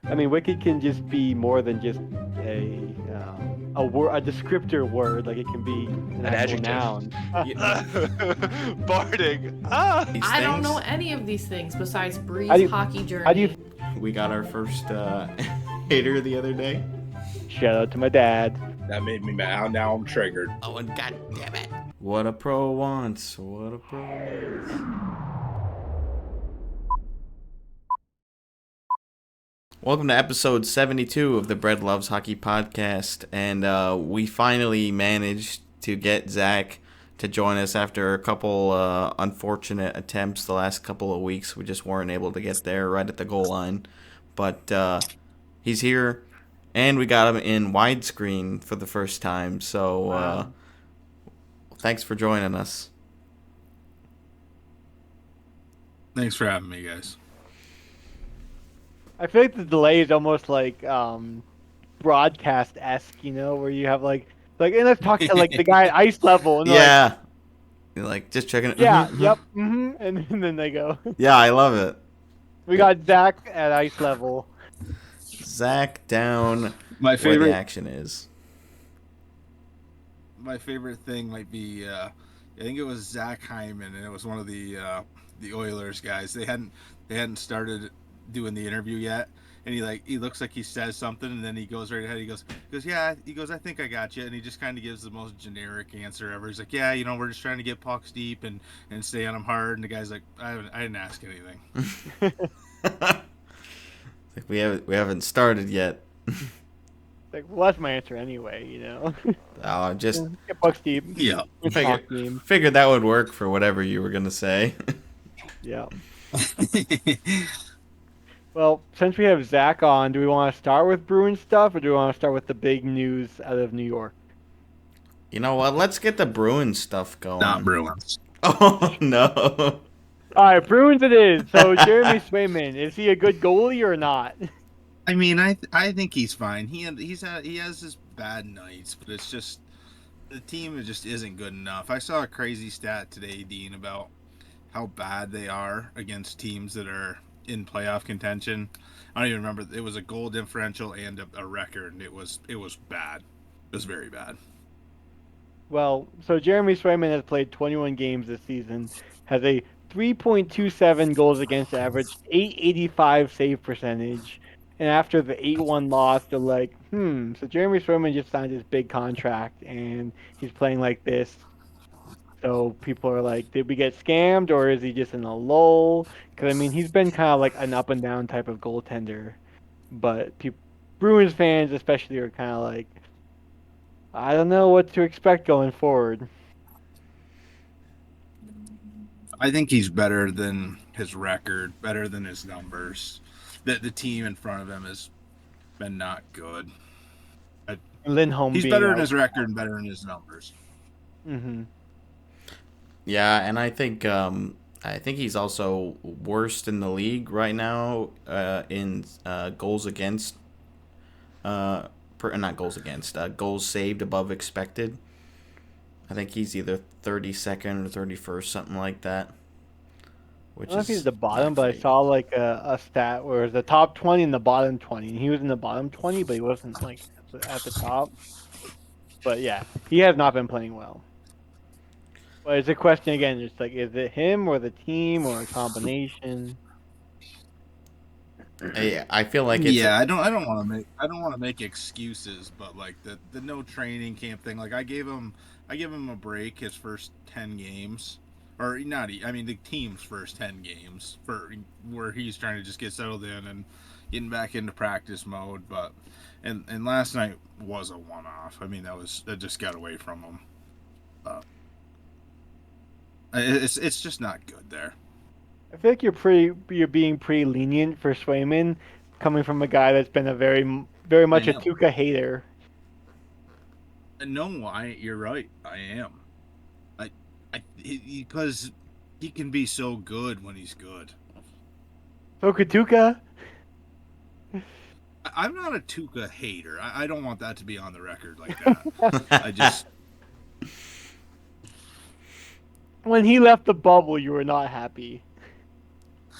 I mean, wicked can just be more than just a word, a descriptor word. Like it can be an An actual adjective. noun. Barding. Ah. These I don't know things. any of these things besides How Bree's do you hockey how do you journey. We got our first hater the other day. shout out to my dad? That made me mad. Now I'm triggered. Oh, and god damn it. What a pro wants. What a pro wants. Welcome to episode 72 of the Bread Loves Hockey podcast. And we finally managed to get Zach to join us after a couple unfortunate attempts the last couple of weeks. We just weren't able to get there right at the goal line. But he's here, and we got him in widescreen for the first time. So Wow. thanks for joining us. Thanks for having me, guys. I feel like the delay is almost like broadcast-esque, where you have like and let's talk to like the guy at ice level and Yeah. Like, just checking it. yeah, yep, and then they go. Yeah, I love it. We got Zach at ice level. Zach down My where the favorite, action is. my favorite thing might be, I think it was Zach Hyman, and it was one of the Oilers guys. They hadn't started doing the interview yet, and he looks like he says something, and then he goes right ahead. He goes, yeah. He goes, I think I got you, and he just kind of gives the most generic answer ever. He's like, yeah, we're just trying to get pucks deep and stay on them hard. And the guy's like, I didn't ask anything. Like we haven't started yet. Like, well, that's my answer anyway, Just Get pucks deep. Yeah. It's a hockey game. figured that would work for whatever you were gonna say. Yeah. Well, since we have Zach on, do we want to start with Bruins stuff, or do we want to start with the big news out of New York? You know what? Let's get the Bruins stuff going. Not Bruins. Oh no. All right, Bruins it is. So Jeremy Swayman, is he a good goalie or not? I mean, I think he's fine. He has his bad nights, but it's just the team just isn't good enough. I saw a crazy stat today, Dean, about how bad they are against teams that are in playoff contention. I don't even remember. It was a goal differential and a record, and it was bad. It was very bad. Well, so Jeremy Swayman has played 21 games this season, has a 3.27 goals against average, 885 save percentage, and after the 8-1 loss, they're like, so Jeremy Swayman just signed his big contract, and he's playing like this. So people are like, did we get scammed, or is he just in a lull? Because, I mean, he's been kind of like an up and down type of goaltender. But Bruins fans especially are kind of like, I don't know what to expect going forward. I think he's better than his record, better than his numbers. That the team in front of him has been not good. Lindholm He's being better out. in his record and better in his numbers. Mm-hmm. Yeah, and I think he's also worst in the league right now in goals against. Not goals against. Goals saved above expected. I think he's either 32nd or 31st, something like that. I don't know if he's the bottom, but I saw like a stat where it was the top 20 and the bottom 20. And he was in the bottom 20, but he wasn't like at the top. But yeah, he has not been playing well. But it's a question again, it's like, is it him or the team or a combination? I feel like it's I don't want to make excuses, but like the no training camp thing, like I gave him a break his first 10 games, or not. I mean the team's first 10 games for where he's trying to just get settled in and getting back into practice mode. But and last night was a one-off. I mean that just got away from him. It's just not good there. I feel like you're being pretty lenient for Swayman, coming from a guy that's been a very much a Tuca hater. No, you're right. I am. Because he can be so good when he's good. So could Tuca? I'm not a Tuca hater. I don't want that to be on the record like that. I just... When he left the bubble, you were not happy.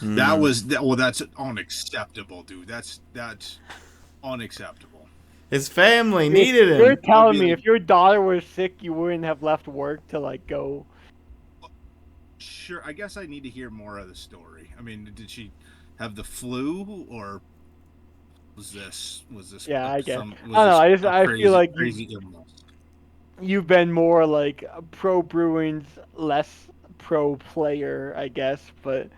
That was that. Well, that's unacceptable, dude. That's unacceptable. His family You're, needed you're him. It would telling be me like, if your daughter was sick, you wouldn't have left work to like go. sure. I guess I need to hear more of the story. I mean, did she have the flu, or was this Yeah, I guess. some I was don't know. this a I feel like crazy illness? you've been more like a pro Bruins, less pro player, I guess. But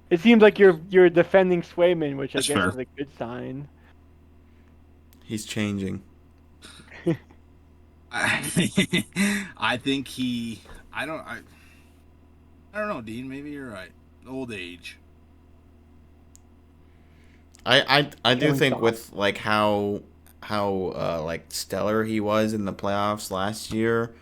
it seems like you're defending Swayman, which I That's guess fair. is a good sign. He's changing. I think he. I don't. I don't know, Dean. Maybe you're right. Old age. I do Showing think soft. with like how like stellar he was in the playoffs last year,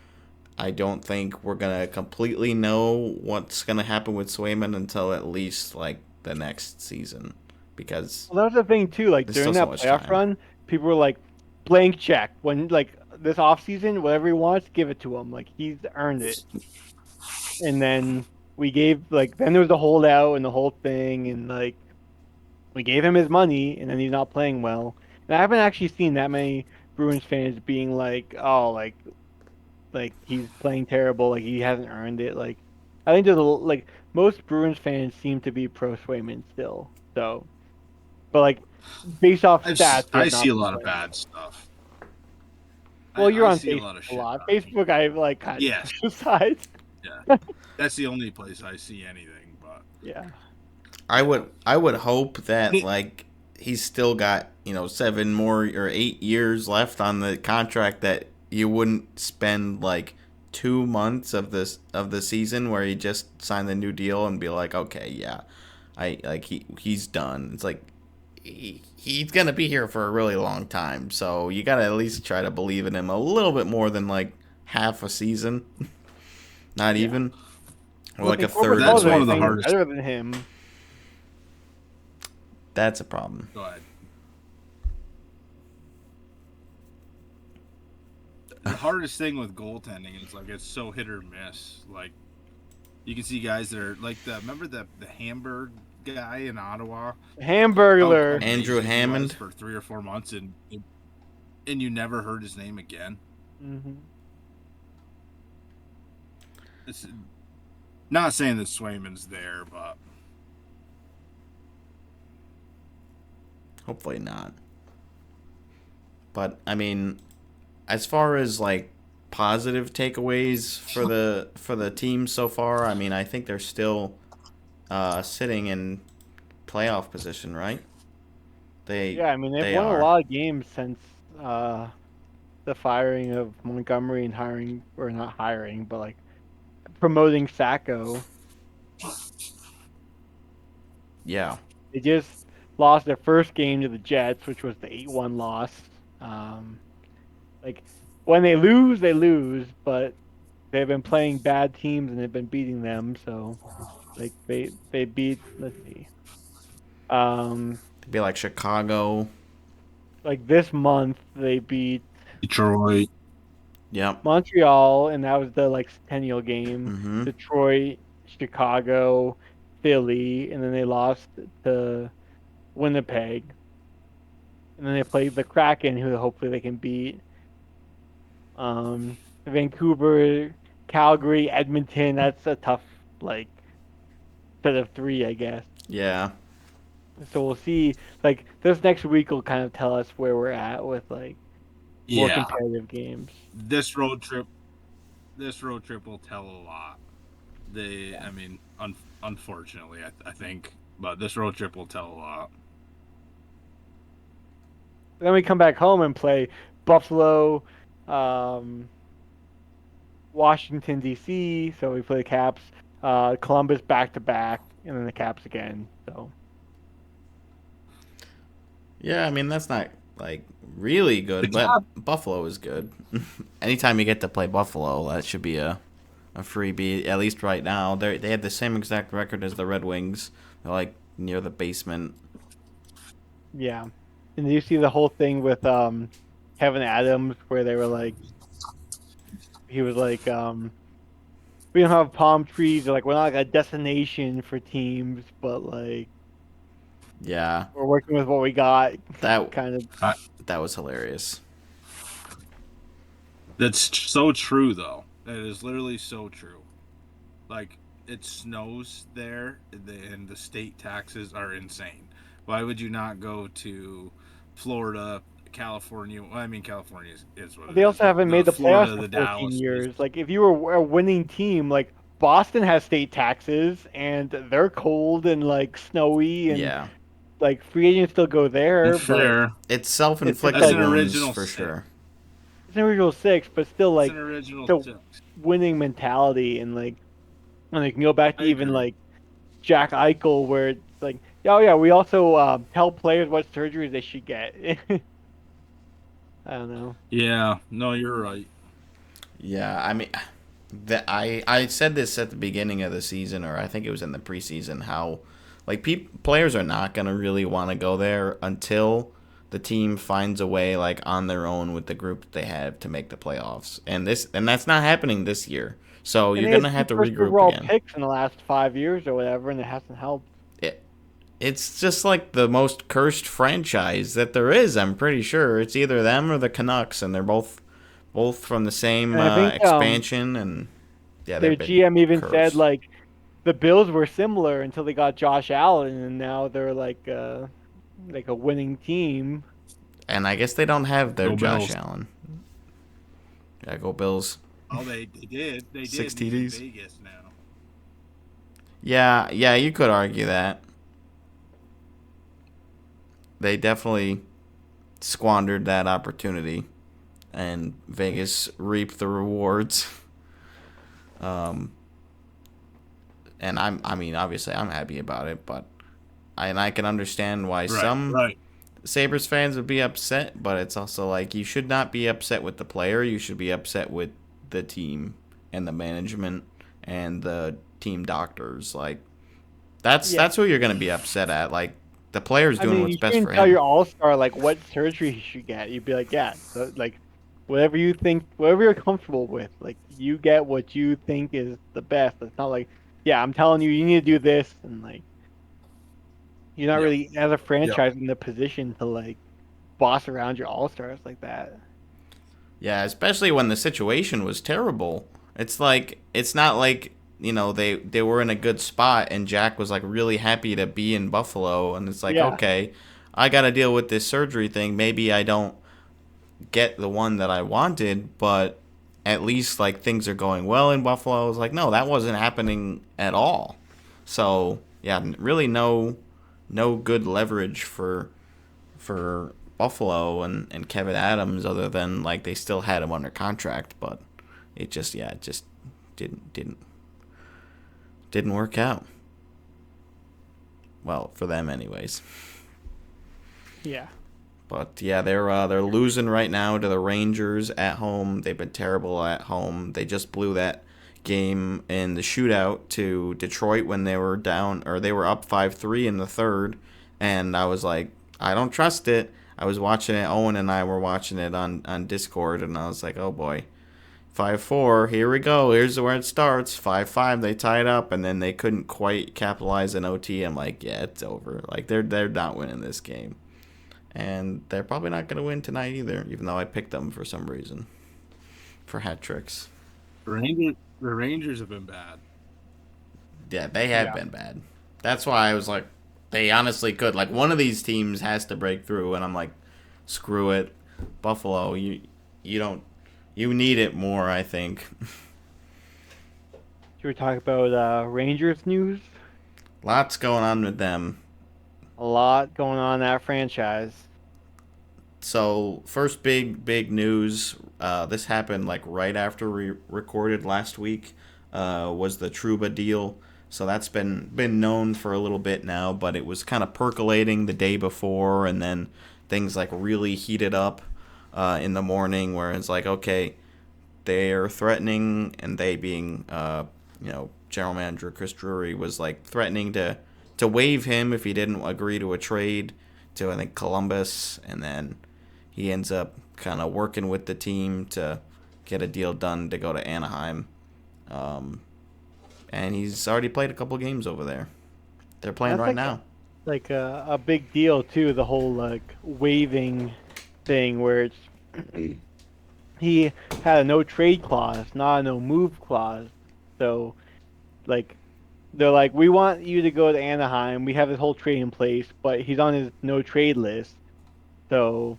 I don't think we're gonna completely know what's gonna happen with Swayman until at least like the next season, because Well, that was the thing too. Like there's during still so that much playoff time. run, people were like, blank check. When like this offseason, whatever he wants, give it to him. Like he's earned it. And then we gave like then there was the holdout and the whole thing, and like we gave him his money, and then he's not playing well. And I haven't actually seen that many Bruins fans being like, oh, like he's playing terrible, like he hasn't earned it. Like I think there's like most Bruins fans seem to be pro Swayman still. So, but like based off stats, he I has see not a been lot of playing bad well. stuff. Well, you're I on see a Facebook lot of a shit lot. talking. Facebook, I like kind of Yes. push aside. Yeah. That's the only place I see anything. But Yeah. I would hope that like he's still got 7 more or 8 years left on the contract, that you wouldn't spend like 2 months of the season where he just signed the new deal and be like, okay, yeah, I like he's done. It's like he's gonna be here for a really long time, so you gotta at least try to believe in him a little bit more than like half a season, not Yeah. even, or Well, like see, a third of Korpisalo the that's is one way of the playing through. hardest. better than him. That's a problem. Go ahead. The hardest thing with goaltending is like it's so hit or miss. Like you can see guys that are like remember the Hamburg guy in Ottawa, how Hamburglar. Andrew amazing he was Hammond. for 3 or 4 months, and you never heard his name again. Hmm. It's not saying that Swayman's there, but Hopefully not. But I mean, as far as like positive takeaways for the team so far, I mean, I think they're still sitting in playoff position, right? They Yeah, I mean they've they won a are. lot of games since uh the firing of Montgomery and hiring, or not hiring, but like promoting Sacco. Yeah. They just lost their first game to the Jets, which was the 8-1 loss. Um, like when they lose, but they've been playing bad teams and they've been beating them. So like they beat, let's see, um, They'd be like Chicago. like this month they beat Detroit. Yep. Montreal, and that was the like centennial game. Mm-hmm. Detroit, Chicago, Philly, and then they lost to Winnipeg, and then they played the Kraken, who hopefully they can beat. Vancouver, Calgary, Edmonton. That's a tough like set of three, I guess. Yeah. So we'll see. Like this next week will kind of tell us where we're at with like more Yeah, competitive games. this road trip. This road trip will tell a lot. Yeah. I mean, unfortunately, I think, but this road trip will tell a lot. Then we come back home and play Buffalo, um, Washington D.C. So we play the Caps, Columbus back to back, and then the Caps again. So Yeah, I mean that's not like really The good, but Cap, Buffalo is good. Anytime you get to play Buffalo, that should be a freebie. At least right now, they have the same exact record as the Red Wings. They're like near the basement. yeah, and you see the whole thing with Kevin Adams, where they were like, he was like, we don't have palm trees. Or, like we're not like a destination for teams, but like Yeah, we're working with what we got. that Kind of. I, that was hilarious. that's so true, though. That is literally so true. Like, it snows there, and the state taxes are insane. Why would you not go to Florida, California? Well, I mean, California is what it They is, also but haven't the made the playoffs Florida, for the 14 Dallas, years. Like if you were a winning team, like Boston has state taxes and they're cold and like snowy and Yeah, like free agents still go there, but fair. it's it's just That's self-inflicted an like wounds original for six. sure. it's an original six, but still It's an like original it's a six. winning mentality and like when they can go back to I even agree. like Jack Eichel where it's like, oh yeah, we also tell players what surgeries they should get. I don't know. Yeah, no, you're right. Yeah, I mean, I said this at the beginning of the season, or I think it was in the preseason, how like players are not gonna really want to go there until the team finds a way, like on their own with the group that they have, to make the playoffs, and that's not happening this year. So And you're they had gonna two have to first regroup overall again. picks in the last 5 years or whatever, and it hasn't helped. It, it's just like the most cursed franchise that there is. I'm pretty sure it's either them or the Canucks, and they're both from the same And I think expansion, and yeah, their they've been GM even said cursed. like the Bills were similar until they got Josh Allen, and now they're like a winning team. And I guess they don't have their Go Josh Bills. Allen. Yeah, go Bills. Oh, they did. They Six did. He's in TDs. Vegas now. Yeah, you could argue that. They definitely squandered that opportunity, and Vegas reaped the rewards. Um, and I mean, obviously, I'm happy about it, but I can understand why Right, some right. Sabres fans would be upset, but it's also like you should not be upset with the player. You should be upset with the team and the management and the team doctors. Like Yeah, that's who you're gonna be upset at. Like the player's I doing mean what's you best shouldn't for tell your him. All Star like what surgery he should get. You'd be like, yeah, so, like whatever you think, whatever you're comfortable with, like you get what you think is the best. It's not like, yeah, I'm telling you, you need to do this, and like you're not Yep. really as a Yep. franchise in the position to like boss around your All Stars like that. Yeah, especially when the situation was terrible. It's like it's not like they were in a good spot and Jack was like really happy to be in Buffalo, and it's like Yeah, okay, I got to deal with this surgery thing. Maybe I don't get the one that I wanted, but at least like things are going well in Buffalo. I was like, no, that wasn't happening at all. So yeah, really no good leverage for Buffalo and Kevin Adams, other than like they still had him under contract, but it just didn't work out. Well, for them anyways. yeah. But yeah, they're losing right now to the Rangers at home. They've been terrible at home. They just blew that game in the shootout to Detroit when they were down, or they were up 5-3 in the third, and I was like, I don't trust it. I was watching it. Owen and I were watching it on Discord, and I was like, oh boy, 5-4. Here we go. Here's where it starts. 5-5. They tied up, and then they couldn't quite capitalize in OT. I'm like, yeah, it's over. Like they're not winning this game. And they're probably not going to win tonight either, even though I picked them for some reason for hat tricks. The Rangers have been bad. Yeah, they have Yeah. been bad. That's why I was like, they honestly could. Like, one of these teams has to break through, and I'm like, screw it. Buffalo, you don't. You need it more, I think. Should we talk about Rangers news? Lots going on with them. A lot going on in that franchise. So, first big news. This happened like right after we recorded last week. Was the Troube deal? So that's been known for a little bit now, but it was kind of percolating the day before, and then things like really heated up in the morning, where it's like, okay, they're threatening, and they being general manager Chris Drury was like threatening to waive him if he didn't agree to a trade to, I think, Columbus, and then he ends up kind of working with the team to get a deal done to go to Anaheim. and he's already played a couple games over there. They're playing That's right now. like a big deal too. The whole like waiving thing where it's he had a no trade clause, not a no move clause. So like they're like, we want you to go to Anaheim. We have this whole trade in place, but he's on his no trade list. So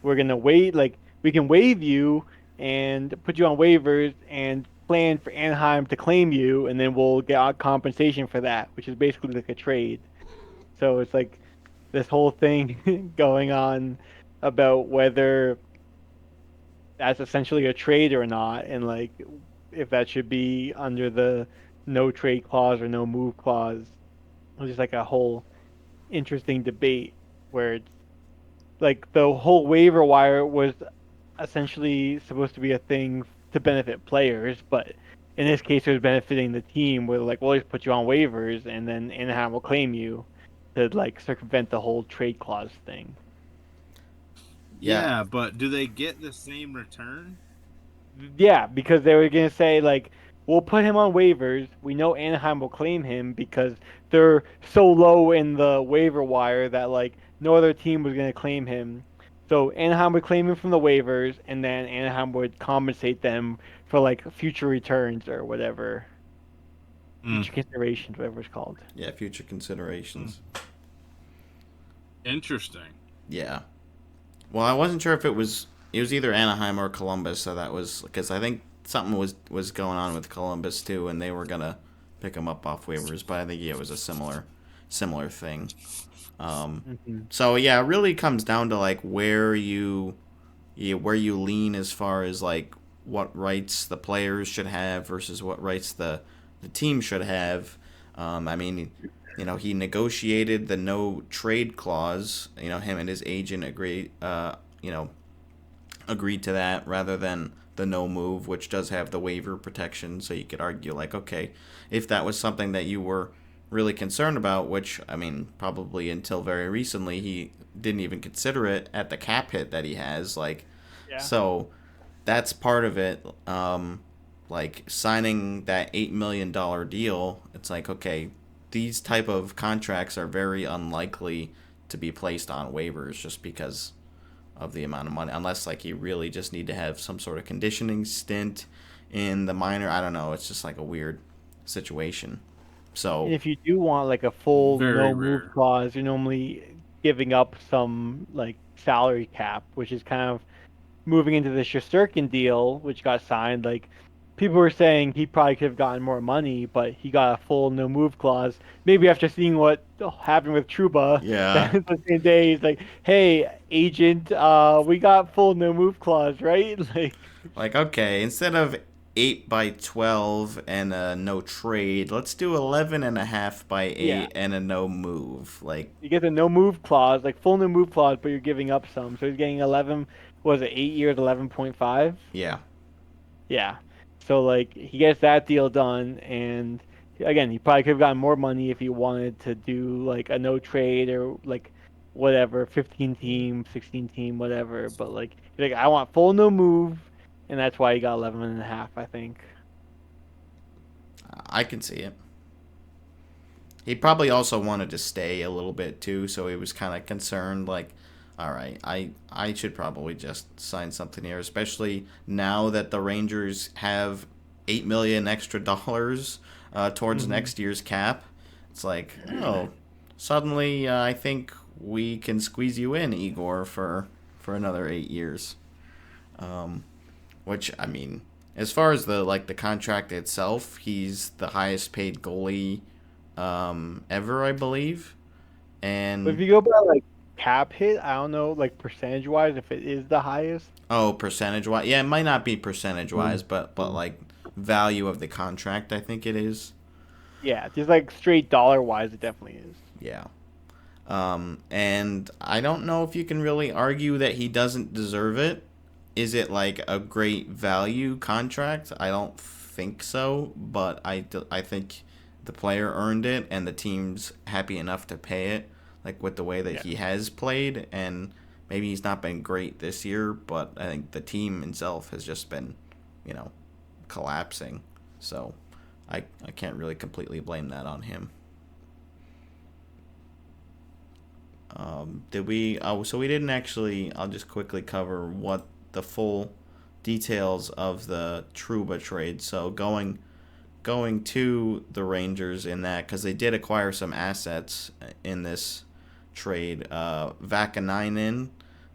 we're gonna wait. Like we can waive you and put you on waivers and plan for Anaheim to claim you, and then we'll get our compensation for that, which is basically like a trade. So it's like this whole thing going on about whether that's essentially a trade or not, and like if that should be under the no trade clause or no move clause. It's just like a whole interesting debate where it's like the whole waiver wire was essentially supposed to be a thing to benefit players, but in this case, it was benefiting the team. Where like, we'll just put you on waivers, and then Anaheim will claim you to like circumvent the whole trade clause thing. Yeah, Yeah, but do they get the same return? Yeah, because they were gonna say like, we'll put him on waivers. We know Anaheim will claim him because they're so low in the waiver wire that like no other team was gonna claim him. So Anaheim would claim him from the waivers, and then Anaheim would compensate them for like future returns or whatever, Mm. future considerations, whatever it's called. yeah, future considerations. Interesting. Yeah. Well, I wasn't sure if it was either Anaheim or Columbus, so that was because I think something was going on with Columbus too, and they were gonna pick him up off waivers, but I think it was a similar thing. Hmm. So yeah, it really comes down to like where you lean as far as like what rights the players should have versus what rights the team should have. I mean, he negotiated the no trade clause. Him and his agent agreed to that rather than the no move, which does have the waiver protection. So you could argue like, okay, if that was something that you were really concerned about, which I mean, probably until very recently, he didn't even consider it at the cap hit that he has. Like, Yeah. so that's part of it. Like signing that $8 million deal, it's like, okay, these type of contracts are very unlikely to be placed on waivers just because of the amount of money, unless like you really just need to have some sort of conditioning stint in the minor. I don't know. It's just like a weird situation. And So if you do want like a full Very no move rare. clause, you're normally giving up some like salary cap, which is kind of moving into the Shesterkin deal, which got signed. Like people were saying he probably could have gotten more money, but he got a full no move clause. Maybe after seeing what happened with Trouba, yeah, that the same day he's like, "Hey, agent, we got full no move clause, right?" Like, like okay, instead of 8 by 12 and a no trade, let's do 11.5 by 8 yeah, and a no move. Like, you get the no move clause, like full no move clause, but you're giving up some. So he's getting 11. Was it 8 years, 11.5? yeah, Yeah. So like he gets that deal done, and again, he probably could have gotten more money if he wanted to do like a no trade or like whatever, 15 team, 16 team, whatever. But like he's like, I want full no move, and that's why he got 11 and a half, I think. I can see it. He probably also wanted to stay a little bit too, so he was kind of concerned. Like, all right, I should probably just sign something here, especially now that the Rangers have $8 million extra towards Hmm. next year's cap. It's like, oh, suddenly I think we can squeeze you in, Igor, for another 8 years. Um, which I mean, as far as the contract itself, he's the highest paid goalie ever, I believe. But if And you go by like cap hit, I don't know, like percentage wise, if it is the highest. oh, percentage wise, yeah, it might not be percentage wise, Mm. but like value of the contract, I think it is. Yeah, just like straight dollar wise, it definitely is. Yeah. And I don't know if you can really argue that he doesn't deserve it. Is it like a great value contract? I don't think so, but I think the player earned it and the team's happy enough to pay it, like with the way that Yeah. he has played. And maybe he's not been great this year, but I think the team itself has just been, you know, collapsing. So I can't really completely blame that on him. Did we? Oh, so we didn't actually. I'll just quickly cover what the full details of the Troube trade. So going to the Rangers in that, because they did acquire some assets in this trade. Vakanainen,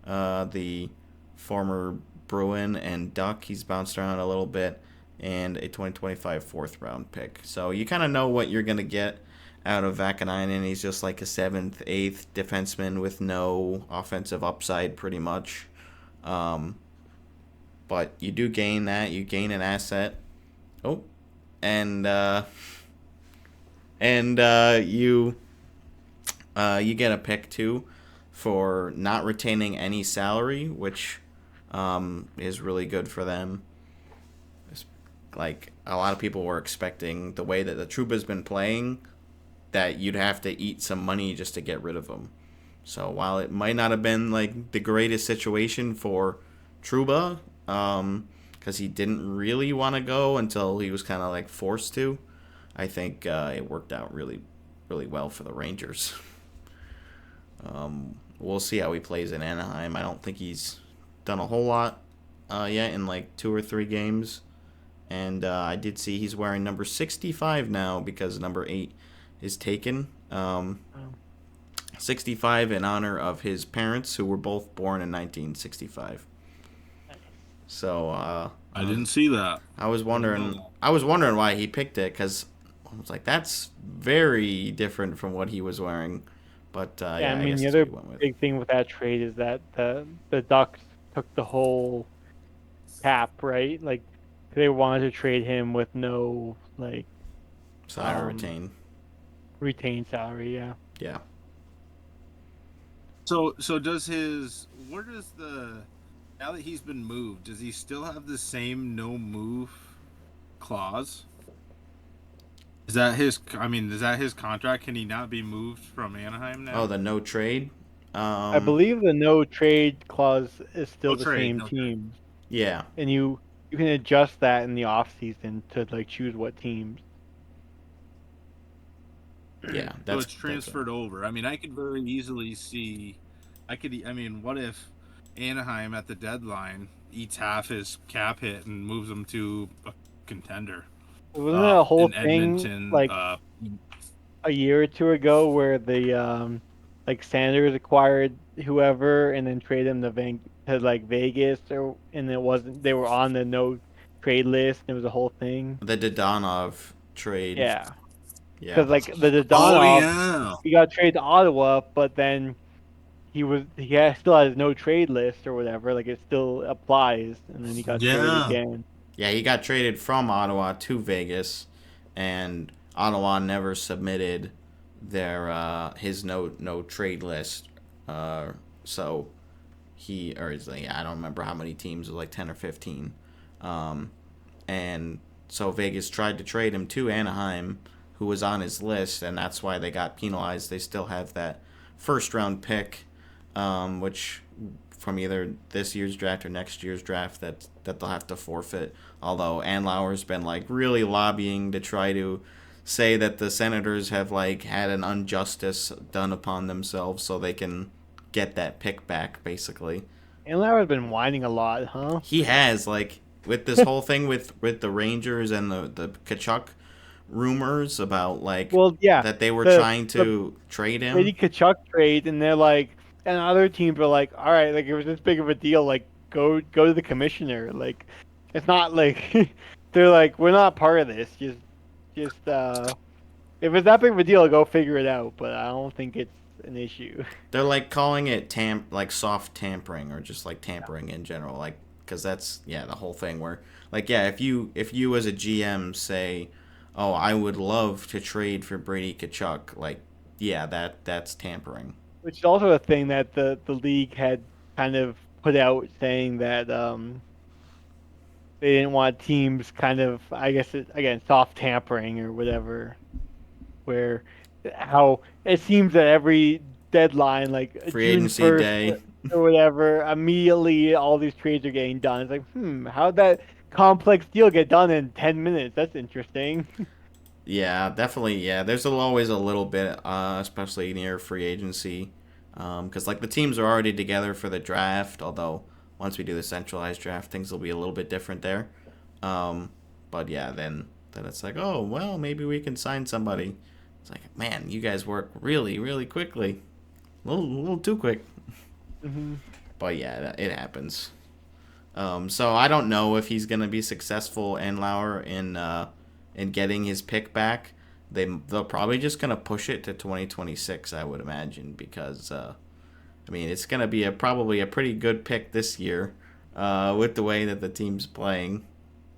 the former Bruin and Duck, he's bounced around a little bit, and a 2025 fourth round pick. So you kind of know what you're going to get out of Vakanainen. He's just like a 7th, 8th defenseman with no offensive upside, pretty much. But you do gain that. You gain an asset. Oh, and you get a pick too for not retaining any salary, which is really good for them. Like, a lot of people were expecting, the way that the Troube has been playing, that you'd have to eat some money just to get rid of him. So while it might not have been like the greatest situation for Troube, because he didn't really want to go until he was kind of like forced to, I think it worked out really, really well for the Rangers. We'll see how he plays in Anaheim. I don't think he's done a whole lot yet in like 2 or 3 games. And I did see he's wearing number 65 now because number 8 is taken. 65 in honor of his parents, who were both born in 1965. So I didn't see that. I was wondering why he picked it, because I was like, that's very different from what he was wearing. But I mean, guess the that's other what he went with. big thing with that trade is that the Ducks took the whole cap, right? Like, they wanted to trade him with no like Salary retained salary. Yeah. Yeah. So where does now that he's been moved, does he still have the same no move clause? Is that his contract? Can he not be moved from Anaheim now? Oh, the no trade. I believe the no trade clause is still No the trade, same no teams, Yeah. and you can adjust that in the off season to like choose what teams. Yeah. So it's transferred over. I mean, I could very easily see. What if Anaheim at the deadline eats half his cap hit and moves him to a contender? Wasn't it a whole in thing Edmonton, like a year or two ago where the like Sanders acquired whoever and then traded him to like Vegas, and it wasn't, they were on the no trade list, and it was a whole thing. The Dodonov trade. Yeah, Yeah. because like the Oh Dodonov, yeah. he got traded to Ottawa, but then still has no trade list or whatever. Like, it still applies, and then he got traded Yeah. again. Yeah, he got traded from Ottawa to Vegas, and Ottawa never submitted their his no trade list. So he, or is like, I don't remember how many teams, it was like 10 or 15. And so Vegas tried to trade him to Anaheim, who was on his list, and that's why they got penalized. They still have that first round pick, which from either this year's draft or next year's draft that they'll have to forfeit. Although Andlauer's been like really lobbying to try to say that the Senators have like had an injustice done upon themselves, so they can get that pick back, basically. And Lauer's been whining a lot, huh? He has, like, with this whole thing with the Rangers and the Kachuk rumors about like, Well, yeah, that they were the trying to trade him. Brady Kachuk trade, and they're like, and other teams are like, all right, like, it was this big of a deal, like, go to the commissioner. Like, it's not like they're like, we're not part of this. Just if it's that big of a deal, go figure it out. But I don't think it's an issue. They're like calling it like soft tampering, or just like tampering in general, like, because that's, yeah, the whole thing where, like, yeah, if you as a GM say, oh, I would love to trade for Brady Kachuk, like, yeah, that's tampering. Which is also a thing that the league had kind of put out, saying that they didn't want teams kind of, I guess, again, soft tampering or whatever, where how it seems that every deadline, like Free June agency 1st day. or whatever, immediately all these trades are getting done. It's like, how'd that complex deal get done in 10 minutes? That's interesting. Yeah, definitely. Yeah, there's always a little bit, especially near free agency, because like the teams are already together for the draft. Although once we do the centralized draft, things will be a little bit different there. Um, but yeah, then it's like, oh well, maybe we can sign somebody. It's like, man, you guys work really, really quickly, a little too quick. Hmm. But yeah, it happens. So I don't know if he's gonna be successful in Lauer in getting his pick back. They'll probably just gonna push it to 2026, I would imagine, because I mean it's gonna be probably a pretty good pick this year, with the way that the team's playing.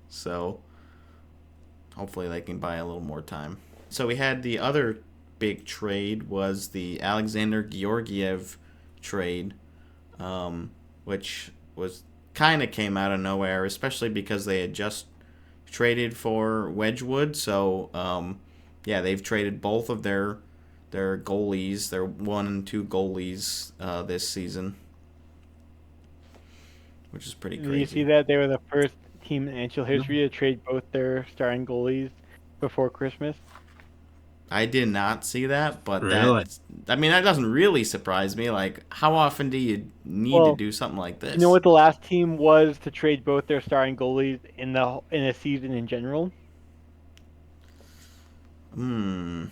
So hopefully they can buy a little more time. So we had the other big trade was the Alexander Georgiev trade, which was kind of came out of nowhere, especially because they had just traded for Wedgwood. So yeah, they've traded both of their goalies, their 1 and 2 goalies this season, which is pretty Did you see crazy. that they were the first team in NHL history to trade both their starting goalies before Christmas? I did not see that, but Really? I mean, that doesn't really surprise me. Like, how often do you need to Well, do something like you know this? what the last team was to trade both their starting goalies in a season in general? Hmm.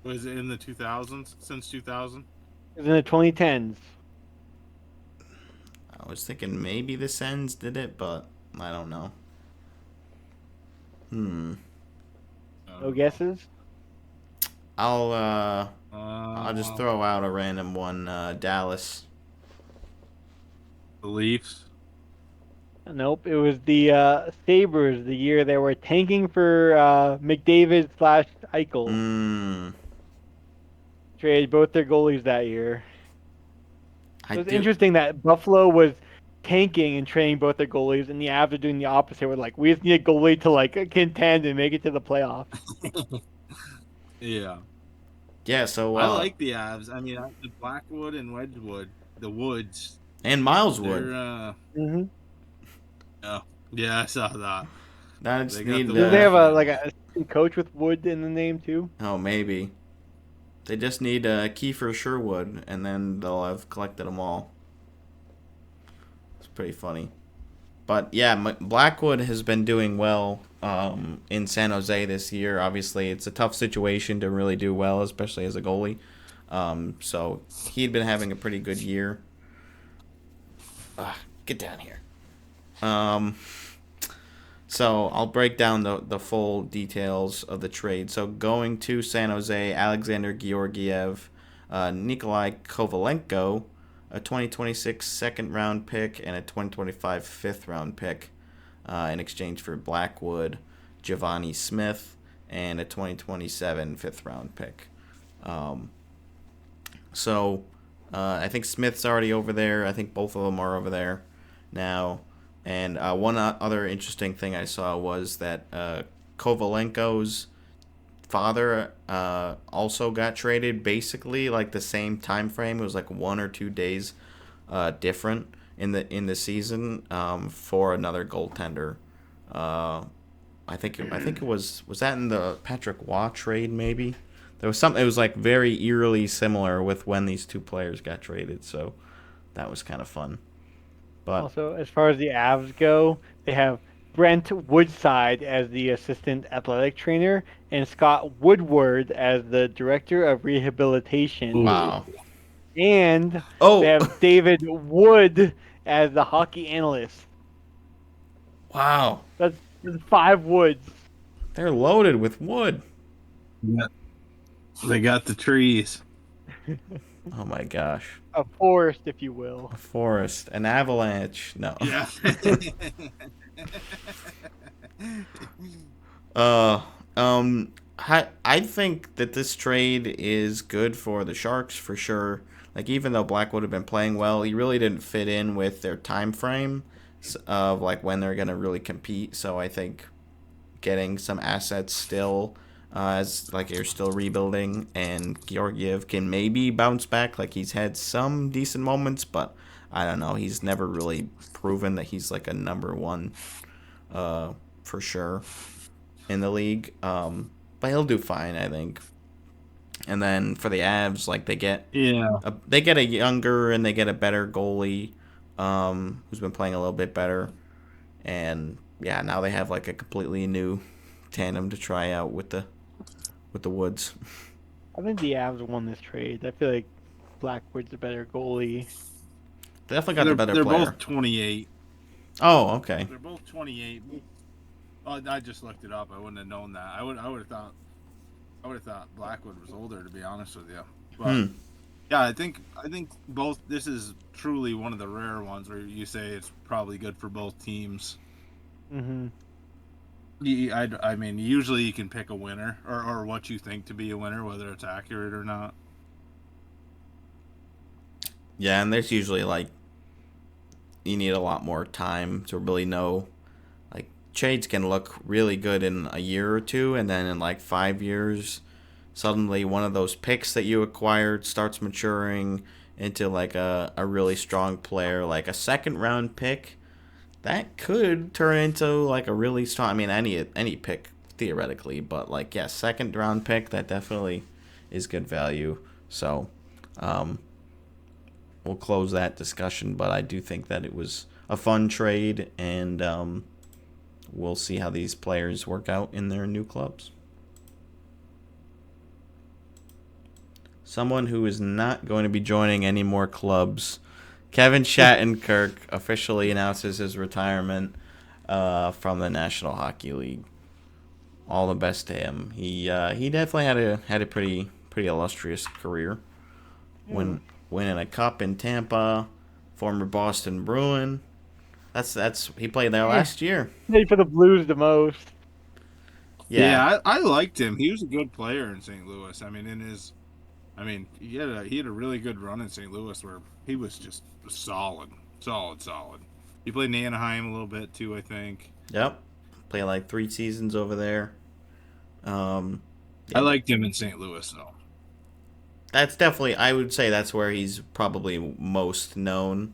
Was it in the 2000s? Since 2000? It was in the 2010s. I was thinking maybe the Sens did it, but I don't know. Hmm. I No don't know. guesses? I'll uh I'll just Uh, throw out a random one. Dallas. the Leafs. Nope, it was the Sabres the year they were tanking for McDavid slash Eichel. Hmm. Traded both their goalies that year. I So it's do. interesting that Buffalo was tanking and trading both their goalies, and the Avs are doing the opposite. We're like, we just need a goalie to like contend and make it to the playoffs. Yeah. Yeah. So I like the Avs. I mean, the Blackwood and Wedgwood, the Woods, and Miles Wood. they're Hmm. yeah, yeah, I saw that. I They just got the need. Does they Wood have a family. assistant coach with Wood in the name too? Oh, maybe they just need Kiefer Sherwood, and then they'll have collected them all. It's pretty funny. But yeah, Blackwood has been doing well in San Jose this year. Obviously, it's a tough situation to really do well, especially as a goalie. So he'd been having a pretty good year. Get down here. Um, so I'll break down the full details of the trade. So going to San Jose, Alexander Georgiev, Nikolai Kovalenko, a 2026 second round pick, and a 2025 fifth round pick in exchange for Blackwood, Giovanni Smith, and a 2027 fifth round pick. Um, so I think Smith's already over there. I think both of them are over there now. And one other interesting thing I saw was that Kovalenko's father also got traded basically like the same time frame. It was like 1 or 2 days different in the season for another goaltender. Uh, I think it was that in the Patrick Waugh trade maybe. There was something. It was like very eerily similar with when these two players got traded. So that was kind of fun. But Also, as far as the Avs go, they have Brent Woodside as the assistant athletic trainer and Scott Woodward as the director of rehabilitation. Ooh. wow. And they Oh, have David Wood as the hockey analyst. wow. That's 5 Woods. They're loaded with wood. Yeah. They got the trees. Oh my gosh. A forest, if you will. A forest, an avalanche. No. Yeah. Uh, I think that this trade is good for the Sharks for sure. Like even though Black would have been playing well, he really didn't fit in with their time frame of like when they're gonna really compete. So I think getting some assets still, as like you're still rebuilding, and Georgiev can maybe bounce back. Like he's had some decent moments, but I don't know. He's never really proven that he's like a number one, for sure. in the league. But he'll do fine, I think. And then for the Avs, like Yeah. they get a younger and they get a better goalie, who's been playing a little bit better. And yeah, now they have like a completely new tandem to try out with the Woods. I think the Avs won this trade. I feel like Blackwood's a better goalie. They definitely got the better They're player. both 28. Oh, okay. They're both 28. Oh, I just looked it up. I wouldn't have known that. I would have thought Blackwood was older, to be honest with you. But yeah, I think both. This is truly one of the rare ones where you say it's probably good for both teams. Mm-hmm. I mean, usually you can pick a winner or what you think to be a winner, whether it's accurate or not. Yeah, and there's usually like you need a lot more time to really know. Like trades can look really good in a year or two, and then in like 5 years, suddenly one of those picks that you acquired starts maturing into like a really strong player, like a second round pick. That could turn into like a really strong. I mean, any pick theoretically, but like yeah, second round pick that definitely is good value. So, we'll close that discussion. But I do think that it was a fun trade, and we'll see how these players work out in their new clubs. Someone who is not going to be joining any more clubs, Kevin Shattenkirk officially announces his retirement from the National Hockey League. All the best to him. He definitely had a pretty illustrious career. Winning a cup in Tampa, former Boston Bruin. That's he played there last year. Played for the Blues the most. Yeah, I liked him. He was a good player in St. Louis. I mean, he had a really good run in St. Louis where he was just solid. He played in Anaheim a little bit too, I think. Yep. Played like 3 seasons over there. Yeah, I liked him in St. Louis though. that's definitely, I would say that's where he's probably most known.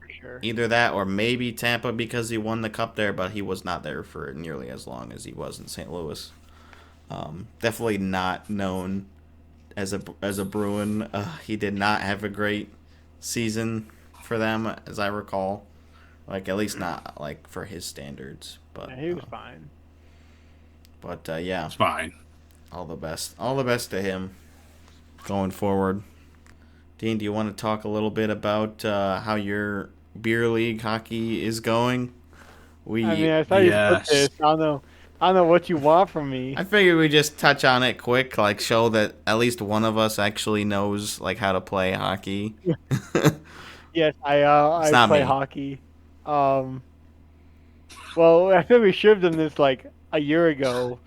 For sure. Either that or maybe Tampa because he won the cup there, but he was not there for nearly as long as he was in St. Louis. Definitely not known as a Bruin. He did not have a great season for them, as I recall. Like at least not like for his standards. But Yeah, he was fine. Yeah, It's fine. all the best to him going forward. Dean, do you want to talk a little bit about how your beer league hockey is going? I mean, I saw you put this. I don't know what you want from me. I figured we just touch on it quick, like show that at least one of us actually knows like how to play hockey. Yes, I not play me. hockey. Well, I think we should have done this like a year ago.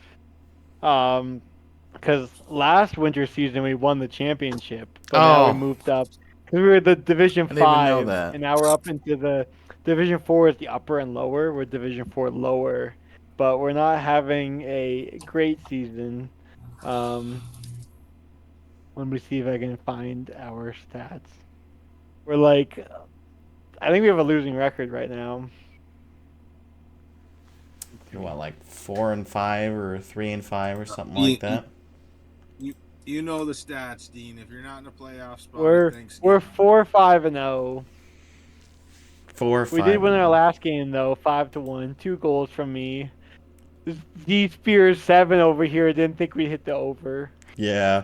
Because last winter season we won the championship, but now we moved up. Because we were the Division I didn't even know 5, that. and now we're up into the Division 4 is the upper and lower. We're Division 4 lower, but we're not having a great season. Let me see if I can find our stats. We're like, I think we have a losing record right now. You're what, like 4-5 or 3-5 or something like that? You know the stats, Dean. If you're not in a playoff spot, We're thanks. 4-5-0. 4-5. We did win our last game though, 5-1. 2 goals from me. D Spears 7 over here. Didn't think we'd hit the over. Yeah.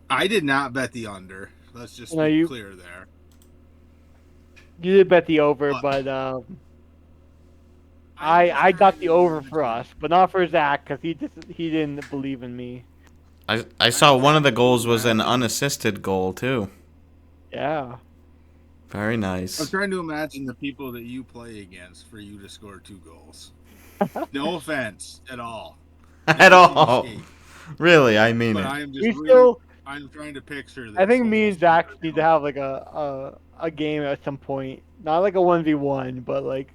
I did not bet the under. Let's just No, be you- clear there. You did bet the over, but I got the over for us, but not for Zach because he didn't believe in me. I saw one of the goals was an unassisted goal too. Yeah. Very I'm nice. trying to imagine the people that you play against for you to score 2 goals. No offense at all. At all. Really, I mean But it. I am just We really, still. I'm trying to picture this. I think me and almost Zach better need to have like a game at some point. Not like a 1v1, but like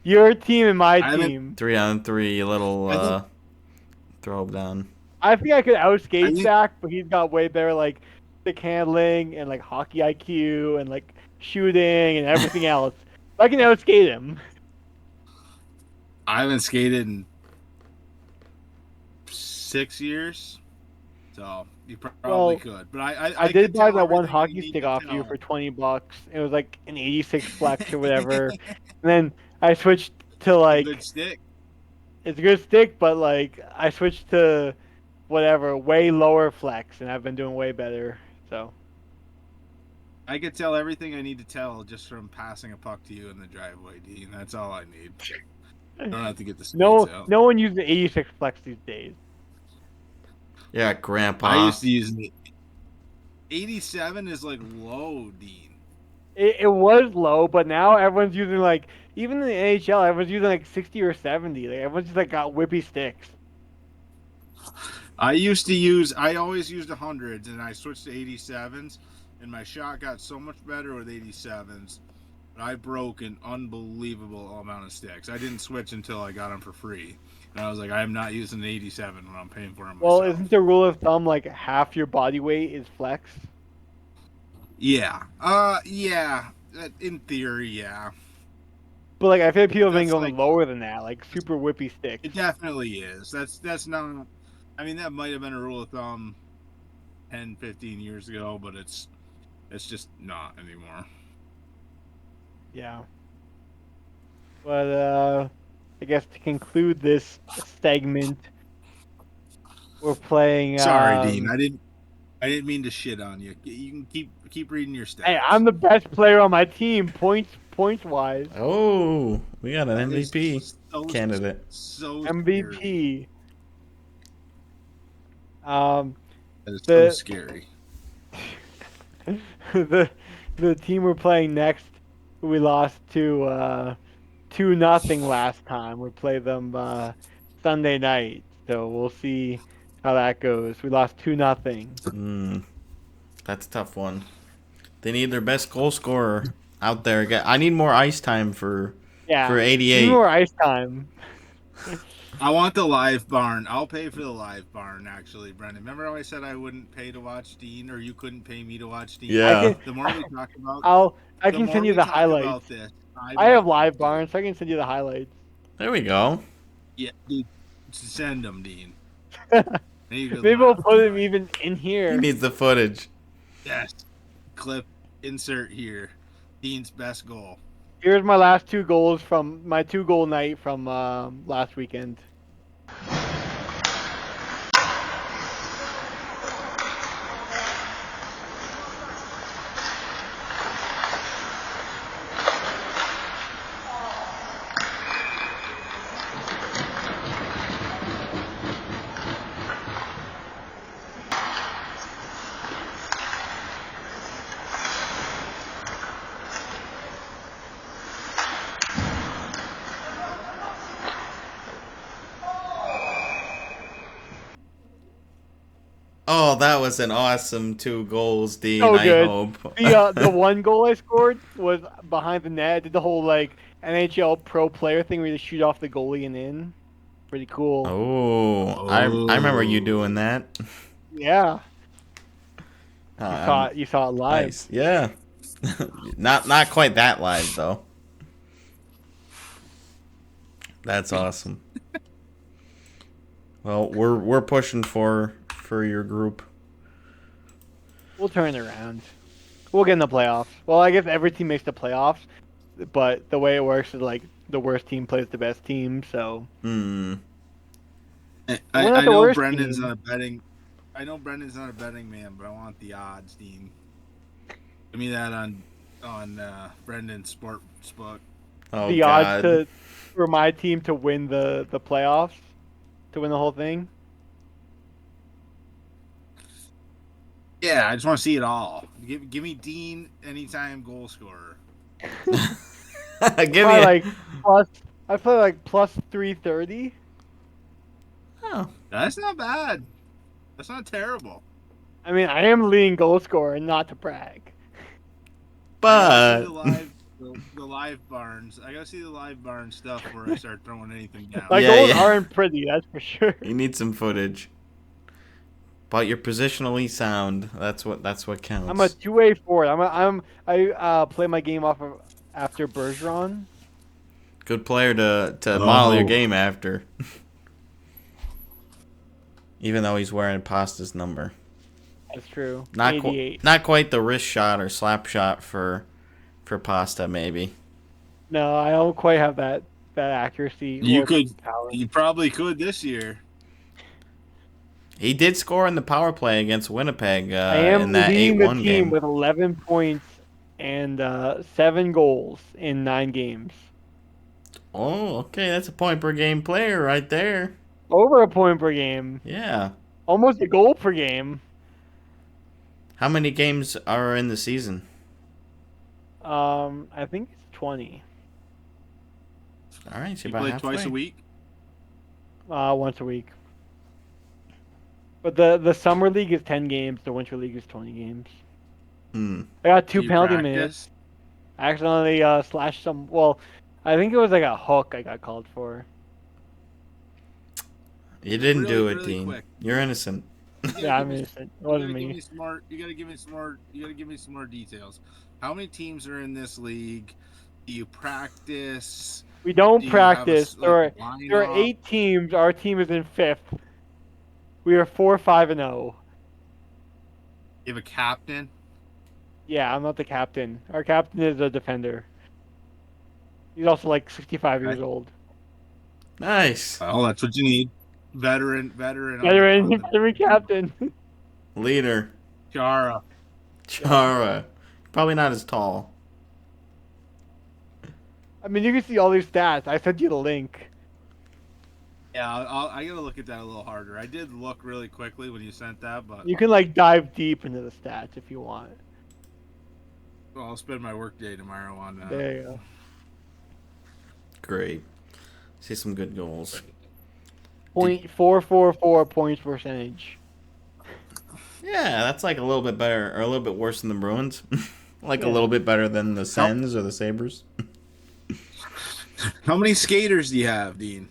your team and my I think- team. 3-on-3, a little I think- throw down. I think I could I outskate think- Zach, but he's got way better like stick handling and like hockey IQ and like shooting and everything else. I can outskate him. I haven't skated in 6 years, so you probably Well, could. But I I did could buy tell that one everything I hockey need stick to off you for tell. $20. It was like an 86 flex or whatever. And then I switched to A good like stick. it's a good stick, but like I switched to whatever, way lower flex, and I've been doing way better. So I could tell everything I need to tell just from passing a puck to you in the driveway, Dean. That's all I need. I don't have to get the skates no, out. no one uses 86 flex these days. Yeah, I Grandpa. used to use the 87 is like low, Dean. It was low, but now everyone's using like even in the NHL, everyone's using like 60 or 70. Like everyone's just like got whippy sticks. I always used 100s and I switched to 87s, and my shot got so much better with 87s. I broke an unbelievable amount of sticks. I didn't switch until I got them for free. And I was like, I am not using an 87 when I'm paying for them Well, myself. isn't the rule of thumb like half your body weight is flex? Yeah. Yeah. In theory, yeah. But like I feel like people But have been that's going like, lower than that, like super whippy sticks. it definitely is. That's not, I mean, that might have been a rule of thumb 10, 15 years ago, but it's just not anymore. Yeah. But I guess to conclude this segment, we're playing. Sorry, Dean. I didn't mean to shit on you. You can keep reading your Hey, stats. I'm the best player on my team, points wise. Oh, we got an That MVP is so candidate. so scary. MVP. Um, That is so the scary. the the team we're playing next, we lost to 2-0 last time. We play them Sunday night, so we'll see how that goes. We lost 2-0. That's a tough one. They need their best goal scorer out there. I need more ice time for Yeah, we need 88. more ice time. I want the live barn. I'll pay for the live barn, actually, Brendan. Remember how I said I wouldn't pay to watch Dean, or you couldn't pay me to watch Dean? I Yeah. can The more we talk about, I the can more send you we the talk highlights. about this, I I have want live to. barn, so I can send you the highlights. There we go. Yeah, dude, send them, Dean. Need a Maybe we'll live put him barn. even in He here. needs the footage. Yes. Clip insert here. Dean's best goal. Here's my last two goals from my 2-goal night from last weekend. Oh, that was an awesome 2 goals, Dean. So I good. hope. The one goal I scored was behind the net. I did the whole like NHL pro player thing where you shoot off the goalie and in. Pretty cool. Oh, I remember you doing Oh. that. Yeah. I'm You saw it live. nice. Yeah. Not quite that live though. That's awesome. Well, we're pushing for your group. We'll turn it around. We'll get in the playoffs. Well, I guess every team makes the playoffs, but the way it works is like the worst team plays the best team. So Hmm. we're I, not I the know worst Brendan's team. not a betting. I know Brendan's not a betting man, but I want the odds, Dean. Give me that on Brendan's sportsbook. Oh The odds God. for my team to win the playoffs, to win the whole thing. Yeah, I just want to see it all. Give me Dean anytime goal scorer. Give Probably me. like plus. I play like plus 330. Oh. That's not bad. That's not terrible. I mean, I am leading goal scorer, not to brag. I gotta see But the live barns. I gotta see the live barn stuff before I start throwing anything down. My Yeah, goals yeah. aren't pretty, that's for sure. you need some footage. But you're positionally sound. That's what counts. I'm a two-way forward. I play my game off of after Bergeron. Good player to model your game after. Even though he's wearing Pasta's number. That's true. Not 88. not quite the wrist shot or slap shot for Pasta, maybe. No, I don't quite have that accuracy You or could, power. you probably could this year. He did score in the power play against Winnipeg I am in that leading the 8-1 team game. with 11 points and 7 goals in 9 games. Oh, okay, that's a point per game player right there. Over a point per game. Yeah. Almost a goal per game. How many games are in the season? I think it's 20. All right, so You about play halfway. twice a week. Once a week. But the summer league is 10 games. The winter league is 20 games. I got 2 Do you penalty minutes. practice? I accidentally slashed some. Well, I think it was like a hook I got called for. You didn't Really, do it, really Dean. quick. You're innocent. You gotta Yeah, give I'm me- innocent. It You wasn't gotta give me. me some more. You gotta give me some more. You gotta give me some more details. How many teams are in this league? Do you practice? We don't Do you have a, practice. There are lineup? 8 teams. Our team is in 5th. We are 4-5-0. You have a captain. Yeah, I'm not the captain. Our captain is a defender. He's also like 65 years Okay. old. Nice. Oh, that's what you need. Veteran. Veteran, veteran captain. Leader. Chara. Chara. Probably not as tall. I mean, you can see all these stats. I sent you the link. Yeah, I gotta look at that a little harder. I did look really quickly when you sent that, but You can like dive deep into the stats if you want. well, I'll spend my work day tomorrow on that. There you go. Great. See some good goals. .444 points percentage. Yeah, that's like a little bit better, or a little bit worse than the Bruins. Like a Yeah. little bit better than the Sens or the Sabres. How many skaters do you have, Dean?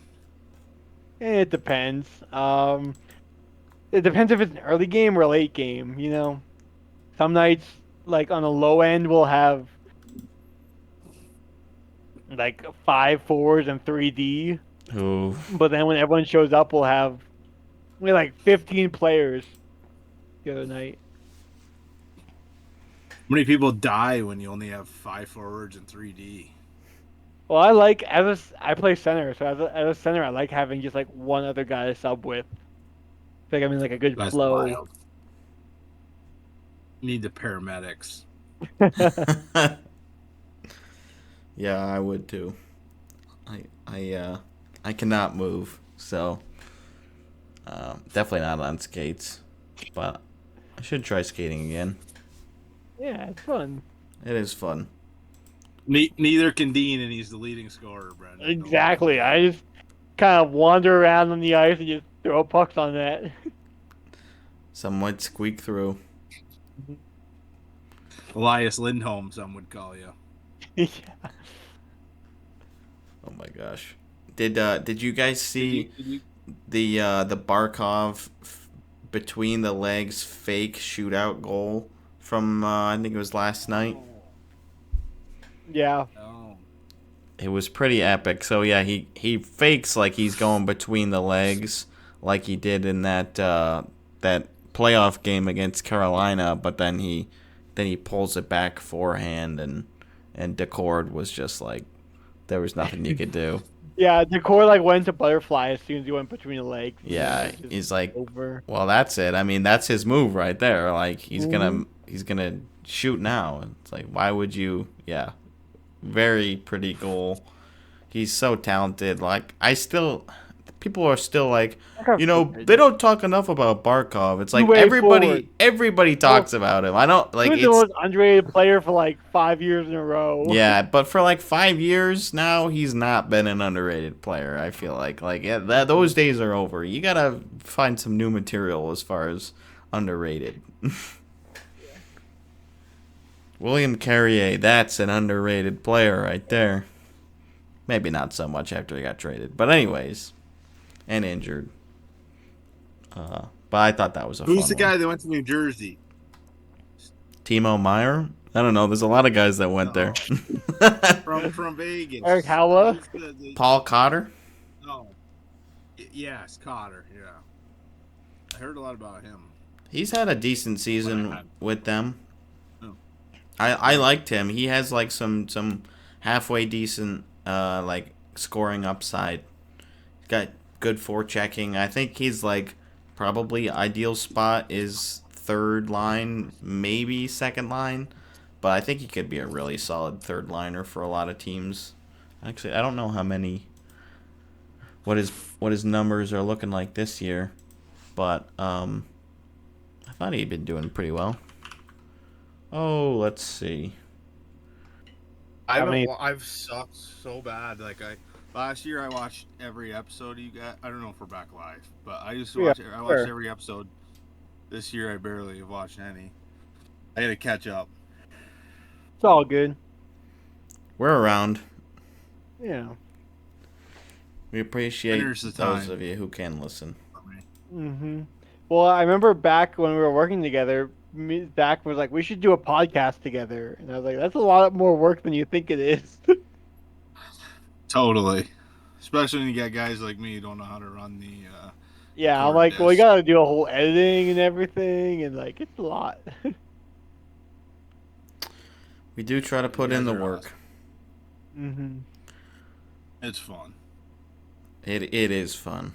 It depends. It depends if it's an early game or a late game. You know, some nights like on the low end we'll have like 5 4s and 3D. Ooh. But then when everyone shows up, we have like 15 players the other night. How many people die when you only have 5 forwards and 3D? Well, I play center, so as a center, I like having just like one other guy to sub with. I feel like I'm in like a good That's flow. wild. Need the paramedics. Yeah, I would too. I cannot move, so definitely not on skates. But I should try skating again. Yeah, it's fun. It is fun. Neither can Dean, and he's the leading scorer, Brendan. Exactly. I just kind of wander around on the ice and just throw pucks on that. Some might squeak through. Elias Lindholm, some would call you. Yeah. Oh my gosh. Did you guys see the Barkov between the legs fake shootout goal from I think it was last night? Yeah. Oh. It was pretty epic. So yeah, he fakes like he's going between the legs like he did in that that playoff game against Carolina, but then he pulls it back forehand and Decord was just like there was nothing you could do. Yeah, Decor like went to butterfly as soon as he went between the legs. Yeah, It was just he's like, over. well, that's it. I mean, that's his move right there. Like he's gonna shoot now. It's like, why would you? Yeah, very pretty goal. He's so talented. Like people are still like, they don't talk enough about Barkov. It's like Two-way everybody talks about him. I don't like He was the most underrated player for like 5 years in a row. Yeah, but for like 5 years now, he's not been an underrated player. I feel like yeah, those days are over. You gotta find some new material as far as underrated. William Carrier, that's an underrated player right there. Maybe not so much after he got traded, but anyways, and injured. But I thought that was a Who's fun the one. guy that went to New Jersey? Timo Meyer. I don't know. There's a lot of guys that went there. From Vegas. Eric Halla? He's good. Paul Cotter. Oh, yes, Cotter. Yeah, I heard a lot about him. He's had a decent season with them. Oh. I liked him. He has like some halfway decent like scoring upside. He's got good forechecking. I think he's like probably ideal spot is third line, maybe second line, but I think he could be a really solid third liner for a lot of teams. Actually, I don't know how many what his numbers are looking like this year, but I thought he'd been doing pretty well. Oh, let's see. I've sucked so bad. Like last year I watched every episode you got. I don't know if we're back live, but I just watched. I watched every episode. This year I barely have watched any. I got to catch up. It's all good. We're around. Yeah. We appreciate There's the those time. of you who can listen. Mm-hmm. Well, I remember back when we were working together, Zach was like, we should do a podcast together. And I was like, that's a lot more work than you think it is. Totally. Especially when you got guys like me who don't know how to run the. Yeah, I'm record like, well, you disc. gotta do a whole editing and everything, and like, it's a lot. We do try to put You in the guys are work. Mm-hmm. It's fun. It is fun.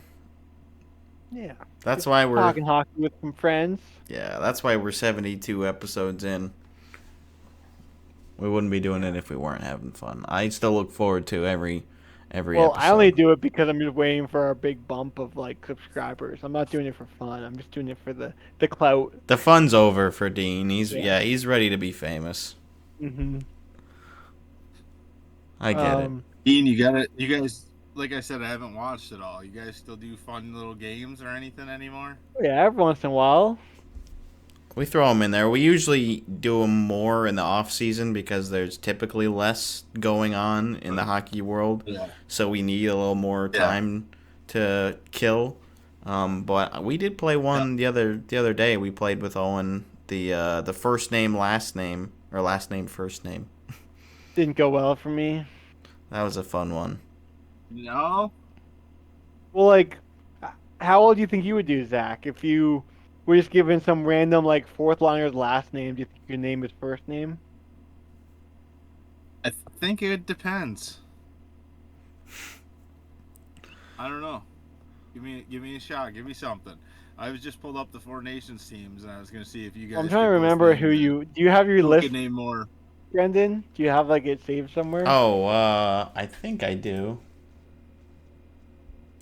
Yeah. That's why we're Talking hockey with some friends. that's why we're 72 episodes in. We wouldn't be doing it if we weren't having fun. I still look forward to every Well, episode. I only do it because I'm just waiting for a big bump of like subscribers. I'm not doing it for fun. I'm just doing it for the clout. The fun's over for Dean. He's Yeah. he's ready to be famous. Mm-hmm. I get it. Dean, you got it. You guys, like I said, I haven't watched it all. You guys still do fun little games or anything anymore? Yeah, every once in a while. We throw them in there. We usually do them more in the off season because there's typically less going on in the hockey world. Yeah. So we need a little more time to kill. But we did play one the other day. We played with Owen the first name last name or last name first name. Didn't go well for me. That was a fun one. No. Well, like, how old do you think you would do, Zach, if you were just given some random like fourth liner's last name? Do you think you could name his first name? I think it depends. I don't know. Give me a shot. Give me something. I was just pulled up the Four Nations teams, and I was gonna see if you guys. I'm trying to remember who you. Do you have your Who list, could name more? Brendan? Do you have like it saved somewhere? Oh, I think I do.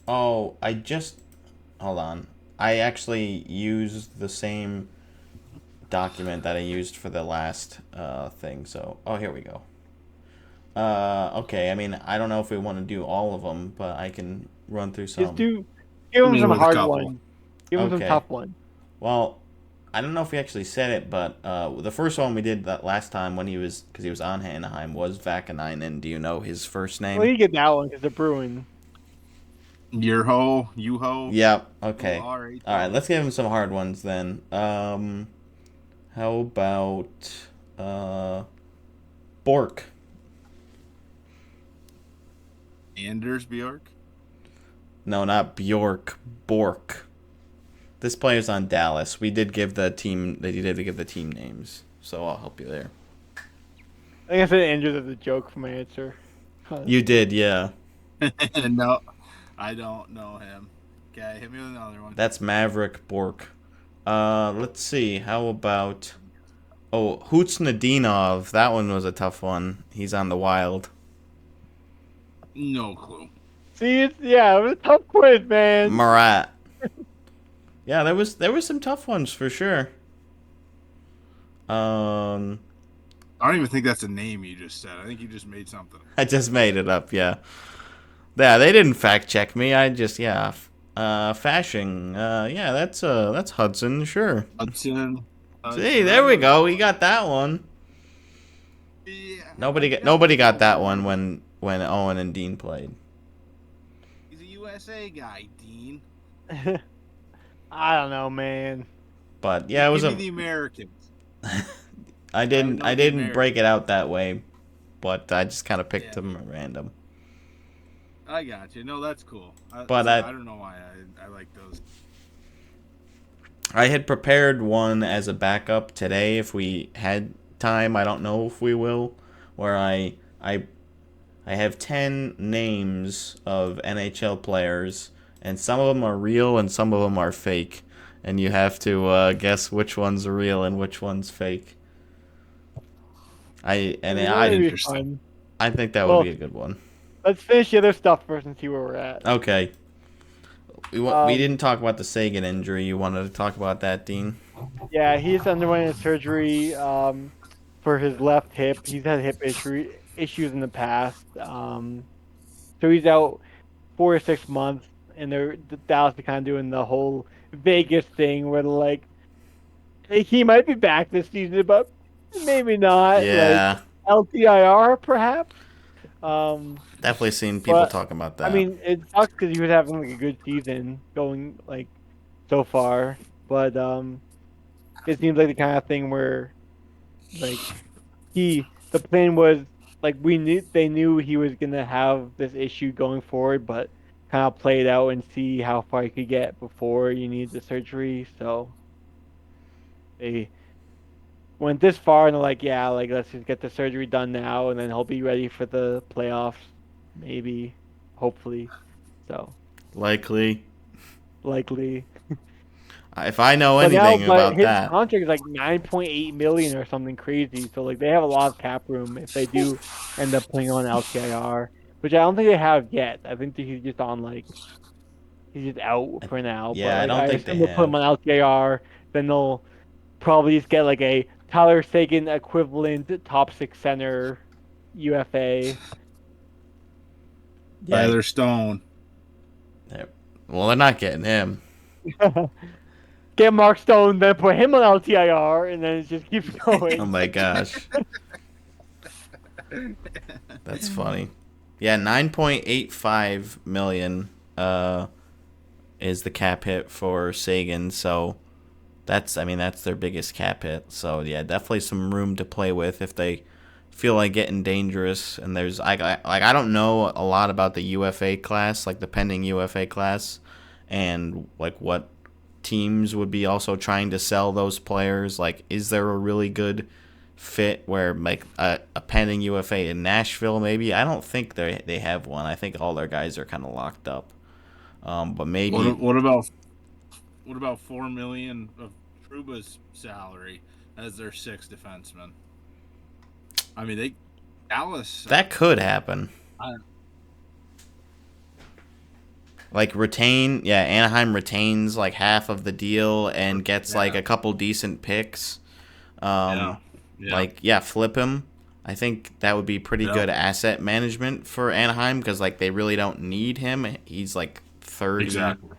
Oh, hold on. I actually used the same document that I used for the last thing. So, here we go. Okay. I mean, I don't know if we want to do all of them, but I can run through some. Just give him me some with a hard couple. ones. Give him some Okay. tough ones. Well, I don't know if we actually said it, but the first one we did that last time because he was on Anaheim, was Vakanainen. Do you know his first name? Well, you get that one because the Bruins. Yuho. Yep. Okay. All right. All right. Let's give him some hard ones then. How about Bork? Anders Bjork. No, not Bjork. Bork. This player's on Dallas. We did give the team. They did give the team names, so I'll help you there. I think I said Andrews as a joke for my answer. You did, yeah. No, I don't know him. Okay, hit me with another one. That's Maverick Bork. Let's see. How about Hutsnadinov? That one was a tough one. He's on the Wild. No clue. See, it was a tough quiz, man. Marat. Yeah, there was some tough ones for sure. I don't even think that's a name you just said. I think you just made something. I just made it up. Yeah. Yeah, they didn't fact check me. I just Fashing. Yeah, that's Hudson. Sure. Hudson. See, there we go. We got that one. Yeah. Nobody got that one when Owen and Dean played. He's a USA guy, Dean. I don't know, man. But yeah, it was Give me the Americans. I I would didn't not I be didn't married. break it out that way, but I just kind of picked Yeah, them at random. I got you. No, that's cool. But See, I don't know why I like those. I had prepared one as a backup today if we had time. I don't know if we will. Where I have 10 names of NHL players, and some of them are real and some of them are fake, and you have to guess which one's real and which one's fake. I I and mean, that would I be Interesting. fun. I think that would Well, be a good one. let's finish the other stuff first and see where we're at. Okay. We Um, didn't talk about the Seguin injury. You wanted to talk about that, Dean? yeah, he's underwent a surgery for his left hip. He's had issues in the past. So he's out 4 to 6 months, and the Dallas are kind of doing the whole Vegas thing where they're like, hey, he might be back this season, but maybe not. Like Yeah, LTIR, perhaps. Um, definitely seen people but talking about I that. mean, it sucks because he was having like a good season going like so far, but it seems like the kind of thing where like the plan was like they knew he was gonna have this issue going forward, but kind of play it out and see how far he could get before you need the surgery. So they went this far and they're like, yeah, like let's just get the surgery done now, and then he'll be ready for the playoffs, maybe, hopefully. So Likely. likely. If I know But now, anything but about his that, contract is like 9.8 million or something crazy. So like they have a lot of cap room if they do end up playing on LTIR, which I don't think they have yet. I think that he's just out for now. But yeah, I like I don't think they assume they'll put him have. on LTIR. Then they'll probably just get like a Tyler Seguin equivalent top six center UFA. Yeah, Tyler Stone. well, they're not getting him. Get Mark Stone, then put him on LTIR, and then it just keeps Oh going. my gosh, that's funny. Yeah, 9.85 million is the cap hit for Sagan. So that's their biggest cap hit. So yeah, definitely some room to play with if they feel like getting dangerous. And I don't know a lot about the UFA class, like the pending UFA class, and like what teams would be also trying to sell those players. Like, is there a really good fit where like a pending UFA in Nashville? Maybe I don't think they have one. I think all their guys are kind of locked up. But maybe What about 4 million of Trouba's salary as their sixth defenseman? I mean, they Dallas. that could happen. I, Like retain, yeah, Anaheim retains like half of the deal and gets like yeah, a couple decent picks. yeah, Um, yeah, like yeah, flip him. I think that would be pretty yeah. good asset management for Anaheim because like they really don't need him. He's like 30. Exactly.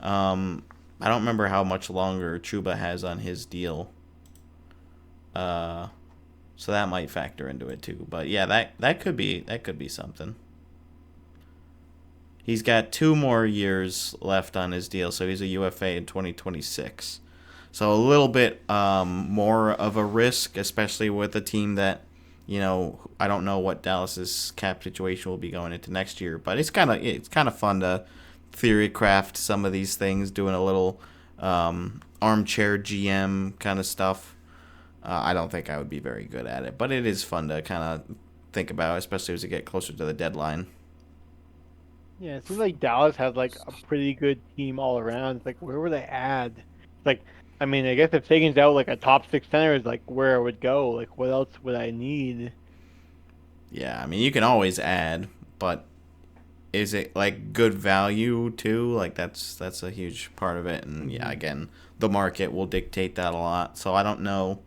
Um, I don't remember how much longer Trouba has on his deal. Uh, so that might factor into it too. But yeah, that could be something. He's got 2 more years left on his deal, so he's a UFA in 2026. So a little bit more of a risk, especially with a team that, I don't know what Dallas's cap situation will be going into next year, but it's kind of fun to theory craft some of these things, doing a little armchair GM kind of stuff. I don't think I would be very good at it, but it is fun to kind of think about, especially as we get closer to the deadline. Yeah, it seems like Dallas has like a pretty good team all around. It's like where would they add? It's like I mean, I guess if Sagan's out like a top six center is like where I would go. Like what else would I need? Yeah, I mean you can always add, but is it like good value too? Like that's a huge part of it, and yeah, Hmm. again, the market will dictate that a lot. So I don't know.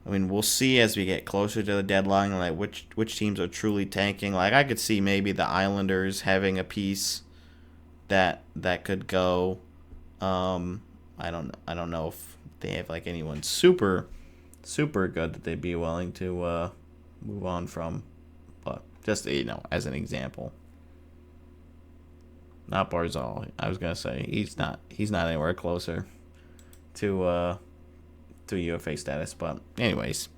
I mean, we'll see as we get closer to the deadline, like which teams are truly tanking. Like I could see maybe the Islanders having a piece that could go. I don't know if they have like anyone super good that they'd be willing to move on from, but just as an example. Not Barzal. I was gonna say he's not anywhere closer to UFA status. But anyways,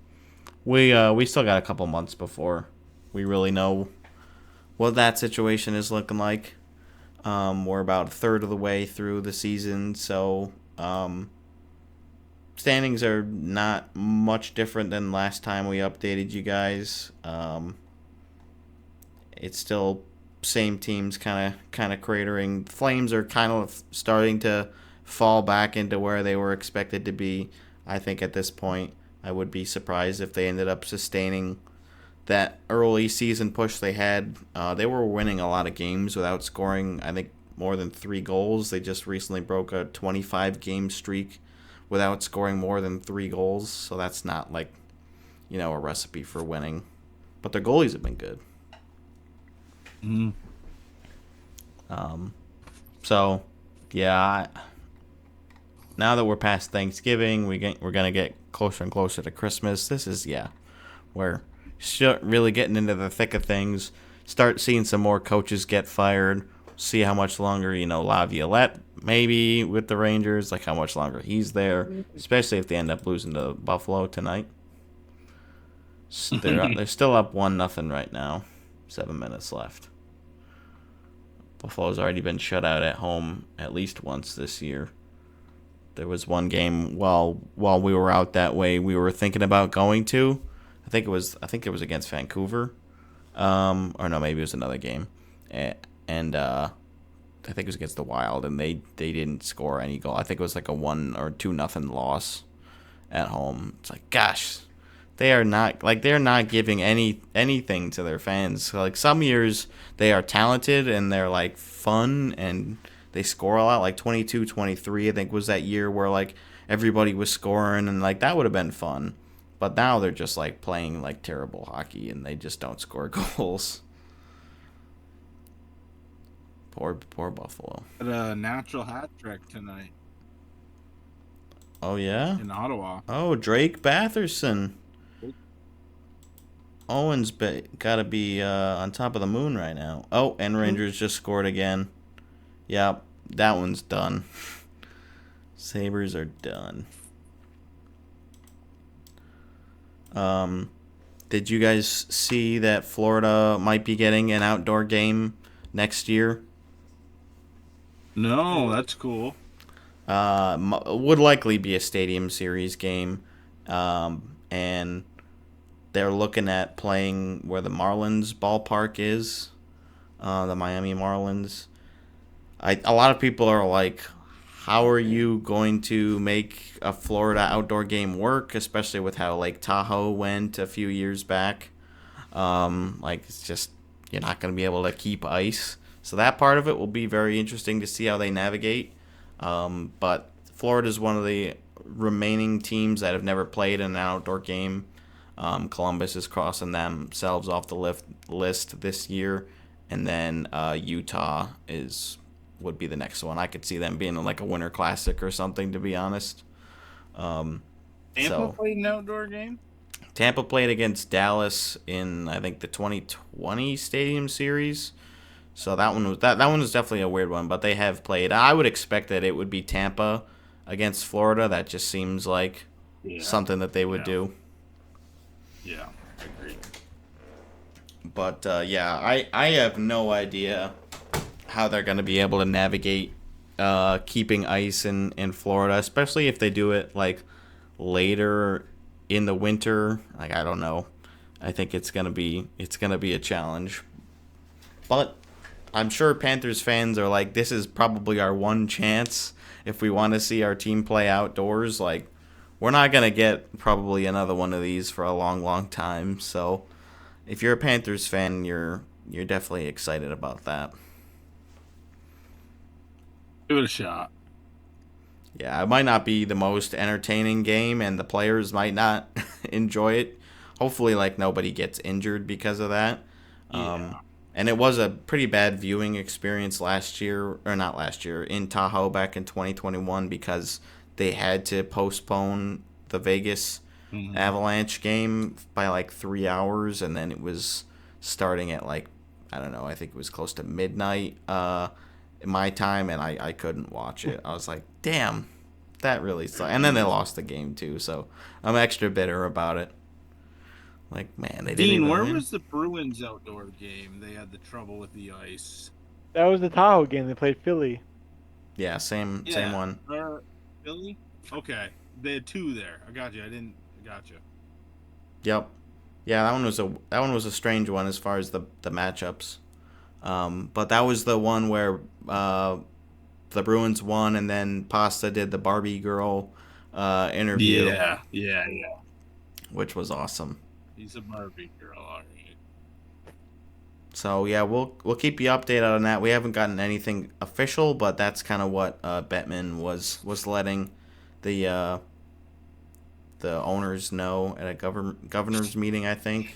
We still got a couple months before we really know what that situation is looking like. We're about a third of the way through the season, so standings are not much different than last time we updated you guys. It's still same teams kind of cratering. Flames are kind of starting to fall back into where they were expected to be. I think at this point, I would be surprised if they ended up sustaining that early season push they had. They were winning a lot of games without scoring, I think, more than 3 goals. They just recently broke a 25 game streak without scoring more than 3 goals. So that's not like, a recipe for winning. But their goalies have been good. Mm-hmm. So, yeah, now that we're past Thanksgiving, we're going to get closer and closer to Christmas. This is, we're really getting into the thick of things. Start seeing some more coaches get fired. See how much longer, Laviolette maybe with the Rangers, like how much longer he's there, especially if they end up losing to Buffalo tonight. They're still up 1-0 right now. 7 minutes left. Buffalo's already been shut out at home at least once this year. There was one game while we were out that way we were thinking about going to. I think it was against Vancouver. Or no, maybe it was another game. And I think it was against the Wild, and they didn't score any goal. I think it was like a 1 or 2-0 loss at home. It's like, gosh, they're not giving anything to their fans. Like some years they are talented and they're like fun and they score a lot. Like 22-23, I think was that year where like everybody was scoring and like that would have been fun. But now they're just like playing like terrible hockey and they just don't score goals. Poor Buffalo. A natural hat trick tonight. Oh yeah? In Ottawa. Oh, Drake Batherson. Owen's got to be on top of the moon right now. Oh, and Rangers just scored again. Yep, that one's done. Sabres are done. Did you guys see that Florida might be getting an outdoor game next year? No, that's cool. Would likely be a Stadium Series game. And they're looking at playing where the Marlins ballpark is, the Miami Marlins. A lot of people are like, how are you going to make a Florida outdoor game work, especially with how Lake Tahoe went a few years back? It's just, you're not going to be able to keep ice. So that part of it will be very interesting to see how they navigate. But Florida's one of the remaining teams that have never played in an outdoor game. Columbus is crossing themselves off the list this year, and then Utah would be the next one. I could see them being like a Winter Classic or something, to be honest. Tampa played an outdoor game? Tampa played against Dallas in, I think, the 2020 Stadium Series. So that one was definitely a weird one, but they have played. I would expect that it would be Tampa against Florida. That just seems like something that they would do. Yeah, agreed. But I have no idea how they're going to be able to navigate keeping ice in Florida, especially if they do it like later in the winter. Like, I don't know. I think it's gonna be a challenge. But I'm sure Panthers fans are like, this is probably our one chance if we want to see our team play outdoors. Like, we're not gonna get probably another one of these for a long, long time. So, if you're a Panthers fan, you're definitely excited about that. Give it a shot. Yeah, it might not be the most entertaining game, and the players might not enjoy it. Hopefully, like, nobody gets injured because of that. Yeah. And it was a pretty bad viewing experience in Tahoe back in 2021 because they had to postpone the Vegas Avalanche game by like 3 hours, and then it was starting at like, I don't know, I think it was close to midnight in my time, and I couldn't watch it. I was like, damn, that really sucked. And then they lost the game too, so I'm extra bitter about it. Like, man, they didn't Dean, even where win. was the Bruins outdoor game? They had the trouble with the ice. That was the Tahoe game. They played Philly. Yeah, same one. Philly? Okay. They had 2 there. I got you. I got you. Yep. Yeah, that one was a strange one as far as the matchups. But that was the one where the Bruins won, and then Pasta did the Barbie girl interview, Yeah. which was awesome. He's a Barbie girl, all right. So yeah, we'll keep you updated on that. We haven't gotten anything official, but that's kind of what Bettman was letting the owners know at a governor's meeting, I think.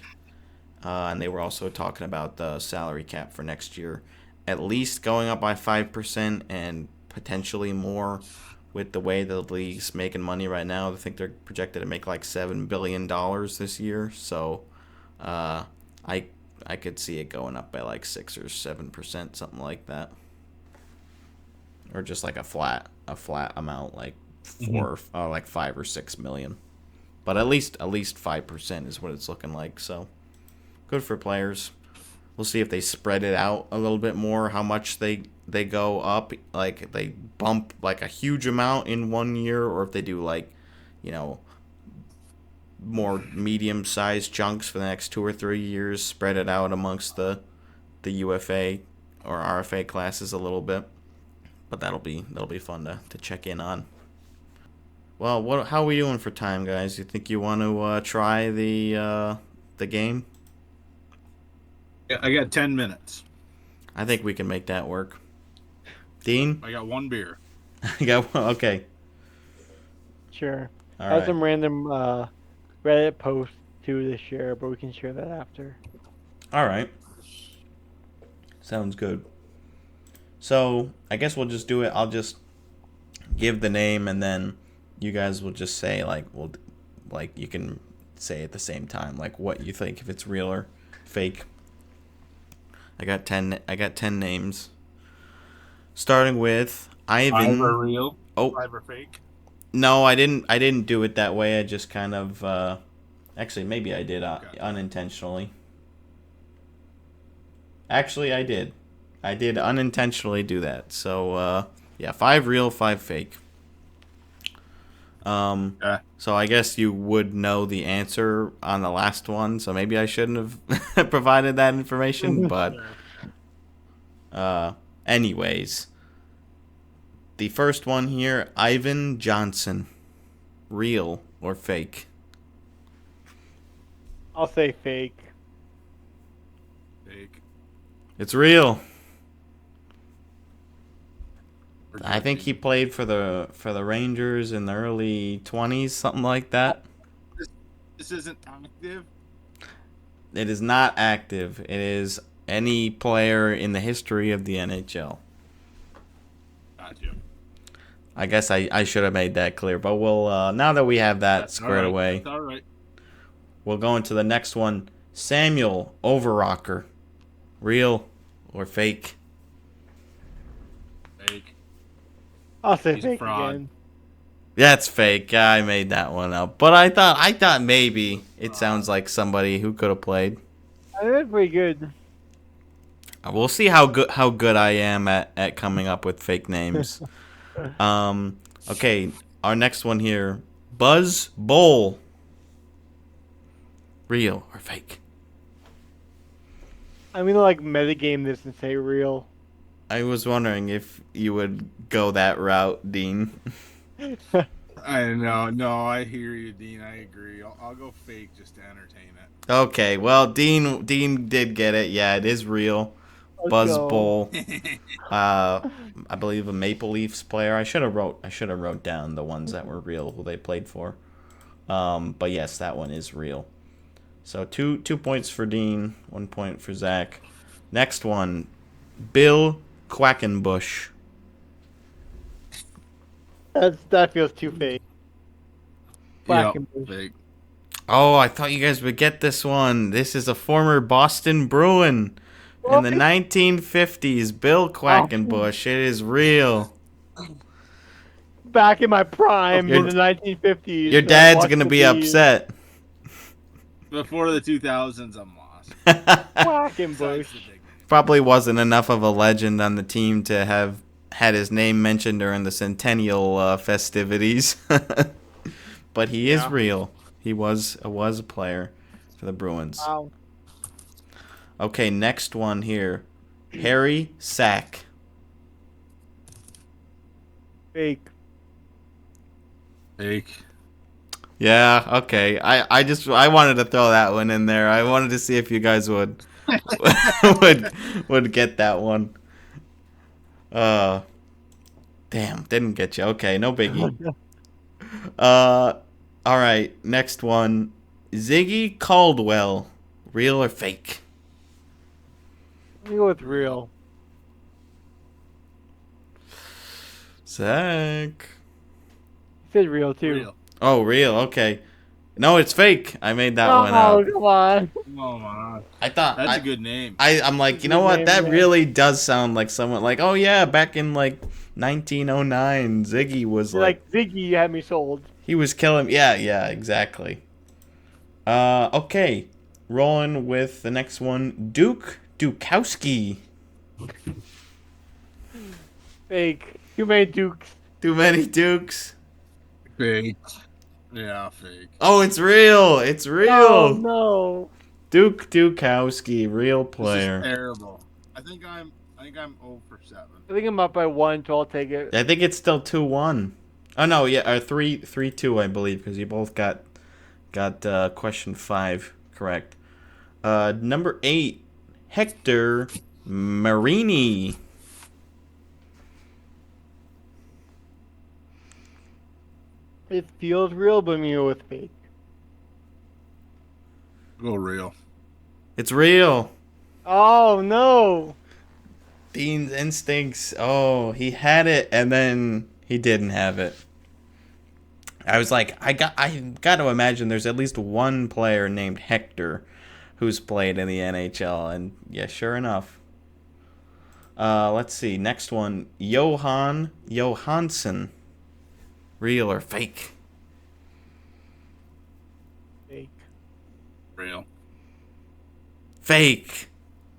And they were also talking about the salary cap for next year, at least going up by 5% and potentially more with the way the league's making money right now. I think they're projected to make like $7 billion this year. So I could see it going up by like 6 or 7%, something like that. Or just like a flat amount, like like 5 or 6 million. But at least 5% is what it's looking like. So good for players. We'll see if they spread it out a little bit more, how much they go up, like they bump like a huge amount in one year, or if they do like, more medium-sized chunks for the next 2 or 3 years, spread it out amongst the UFA or RFA classes a little bit. But that'll be fun to check in on. Well, how are we doing for time, guys? You think you want to try the game? Yeah, I got 10 minutes. I think we can make that work. Dean? I got 1 beer. I got one. Okay. Sure. All I have right. some random Reddit posts too to share, but we can share that after. All right. Sounds good. So I guess we'll just do it. I'll just give the name, and then you guys will just say you can say at the same time like what you think, if it's real or fake. I got 10 names. Starting with Ivan. 5 are real. Oh. 5 are fake. No, I didn't do it that way. I just kind of actually maybe I did unintentionally. Actually, I did. I did unintentionally do that. So yeah, 5 real, 5 fake. So I guess you would know the answer on the last one, so maybe I shouldn't have provided that information, but anyways. The first one here, Ivan Johnson. Real or fake? I'll say fake. Fake. It's real. I think he played for the Rangers in the early 20s, something like that. This isn't active? It is not active. It is any player in the history of the NHL. Gotcha. I guess I should have made that clear, but we'll now that we have that squared away, That's all right. we'll go into the next one. Samuel Overrocker. Real or fake? Fake. I'll say He's fake fraud. again. That's fake. I made that one up, but I thought maybe it sounds like somebody who could have played. I think that's pretty good. We'll see how good I am at coming up with fake names. Okay, our next one here, Buzz Bowl. Real or fake? I'm gonna metagame this and say real. I was wondering if you would go that route, Dean. I know. No, I hear you, Dean. I agree. I'll go fake just to entertain it. Okay, well, Dean did get it. Yeah, it is real. Let's Buzz go. Bowl. I believe a Maple Leafs player. I should have wrote down the ones that were real who they played for. But yes, that one is real. So 2 points for Dean, 1 point for Zach. Next one, Bill Quackenbush. That feels too fake. Yep, Quackenbush. fake. Oh, I thought you guys would get this one. This is a former Boston Bruin in the 1950s. Bill Quackenbush. It is real. Back in my prime Your- in the 1950s. Your dad's gonna be upset. Before the 2000s, I'm lost. Quackenbush. Besides the big name. Probably wasn't enough of a legend on the team to have had his name mentioned during the centennial festivities. But he is Yeah. real. He was a player for the Bruins. Wow. Okay, next one here. Harry Sack. Fake. Fake. Yeah, okay. I wanted to throw that one in there. I wanted to see if you guys would would get that one. Damn, didn't get you. Okay, no biggie. All right, next one. Ziggy Caldwell, real or fake? Let me go with real. Zach. He said real too. Real. Oh, real. Okay. No, it's fake. I made that one Oh, up. come on. Oh my. I thought That's a good name. I'm like, you know Good what? name, That yeah. really does sound like someone like, oh yeah, back in like 1909, Ziggy was You're like Ziggy, you had me sold. he was killing. Yeah, exactly. Okay, rolling with the next one, Duke Dukowski. Fake. Too many Dukes. Too many Dukes. Fake. Yeah, fake. Oh, it's real. It's real. Oh no. Duke Dukowski, real This is player. terrible. I think I'm 0 for 7. I think I'm up by 1, so I'll take it. I think it's still 2-1. Oh no, yeah, or 3-2, I believe, because you both got question 5 correct. Number 8, Hector Marini. It feels real, but me with fake. Go real. It's real. Oh no. Dean's instincts. Oh, he had it and then he didn't have it. I was like, I got to imagine there's at least one player named Hector who's played in the NHL, and yeah, sure enough. Let's see. Next one, Johan Johansson. Real or fake? Fake. Real. Fake.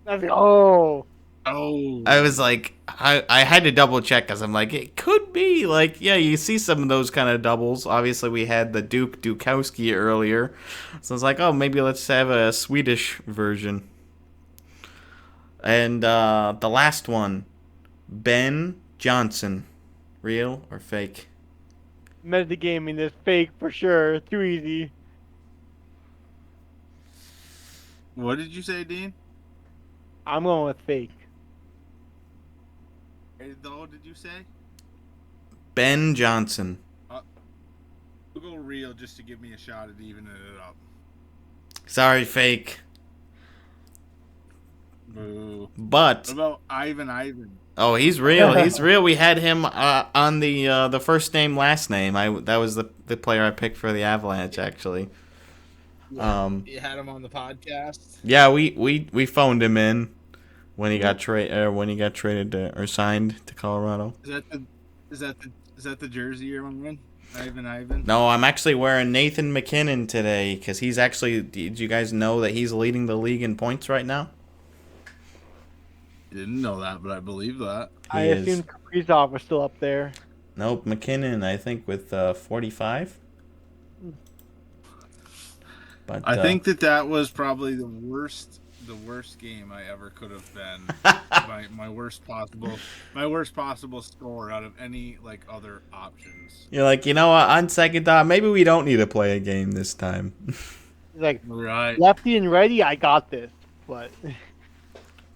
Oh. Oh. I was like, I had to double check because I'm like, it could be. Like, yeah, you see some of those kind of doubles. Obviously, we had the Duke Dukowski earlier. So I was like, oh, maybe let's have a Swedish version. And the last one, Ben Johnson. Real or fake? Metagaming this fake for sure. Too easy. What did you say, Dean? I'm going with fake. Though, did you say? Ben Johnson. We'll go real just to give me a shot at evening it up. Sorry, fake. Boo. But What about Ivan? oh, he's real. He's real. We had him on the first name, last name. That was the player I picked for the Avalanche, actually. You had him on the podcast. Yeah, we phoned him in when he got traded or signed to Colorado. Is that the jersey you're wearing? Ivan? No, I'm actually wearing Nathan McKinnon today because he's actually. Did you guys know that he's leading the league in points right now? Didn't know that, but I believe that. I He is. assumed Kaprizov was still up there. Nope, McKinnon. I think with 45. But I think that was probably the worst game I ever could have been. my worst possible score out of any like other options. you're like, you know what? On second thought, maybe we don't need to play a game this time. He's like, Right. lefty and ready, I got this. But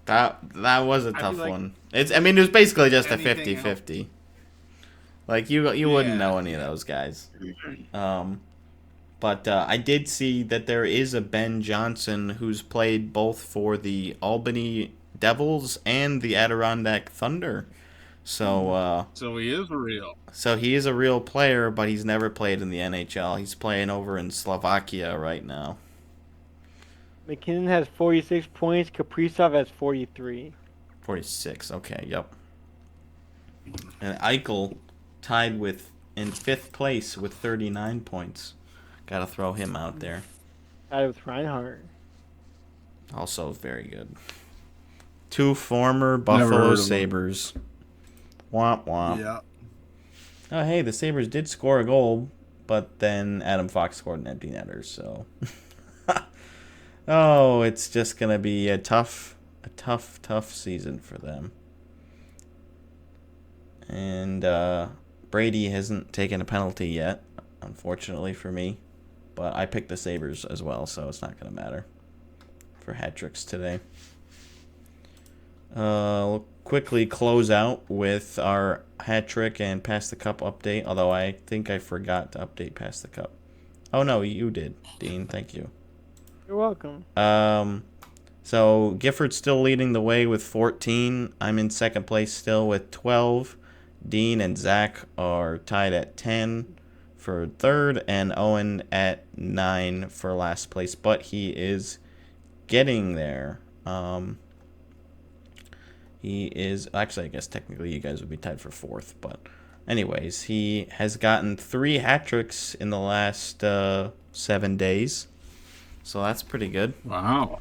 That was a tough like one. It was basically just a anything 50-50. Like you wouldn't Yeah. know any of those guys. But I did see that there is a Ben Johnson who's played both for the Albany Devils and the Adirondack Thunder. So So he is real. so he is a real player, but he's never played in the NHL. He's playing over in Slovakia right now. McKinnon has 46 points. Kaprizov has 43. 46. Okay, yep. And Eichel tied in 5th place with 39 points. Got to throw him out there. Tied with Reinhardt. Also very good. 2 former Never Buffalo heard of him. Sabres. Womp womp. Yeah. Oh, hey, the Sabres did score a goal, but then Adam Fox scored an empty netter, so. Oh, it's just going to be a tough season for them. And Brady hasn't taken a penalty yet, unfortunately for me. But I picked the Sabres as well, so it's not going to matter for hat tricks today. We'll quickly close out with our hat trick and pass the cup update, although I think I forgot to update pass the cup. Oh, no, you did, Dean. Thank you. You're welcome. So Gifford's still leading the way with 14. I'm in second place still with 12. Dean and Zach are tied at 10 for third, and Owen at 9 for last place. But he is getting there. He is actually, I guess technically you guys would be tied for fourth, but anyways, he has gotten 3 hat tricks in the last 7 days, so that's pretty good. Wow.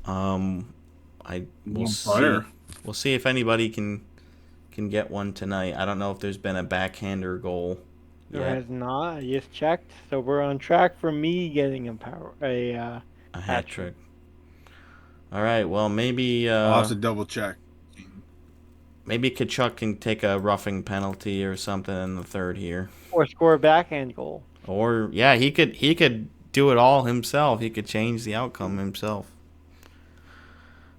We'll see. We'll see if anybody can get one tonight. I don't know if there's been a backhander goal There yet. has not. I just checked, so we're on track for me getting a hat trick. All right. Well, maybe I'll have to double check. maybe Kachuk can take a roughing penalty or something in the third here. Or score a backhand goal. Or yeah, he could do it all himself. He could change the outcome himself.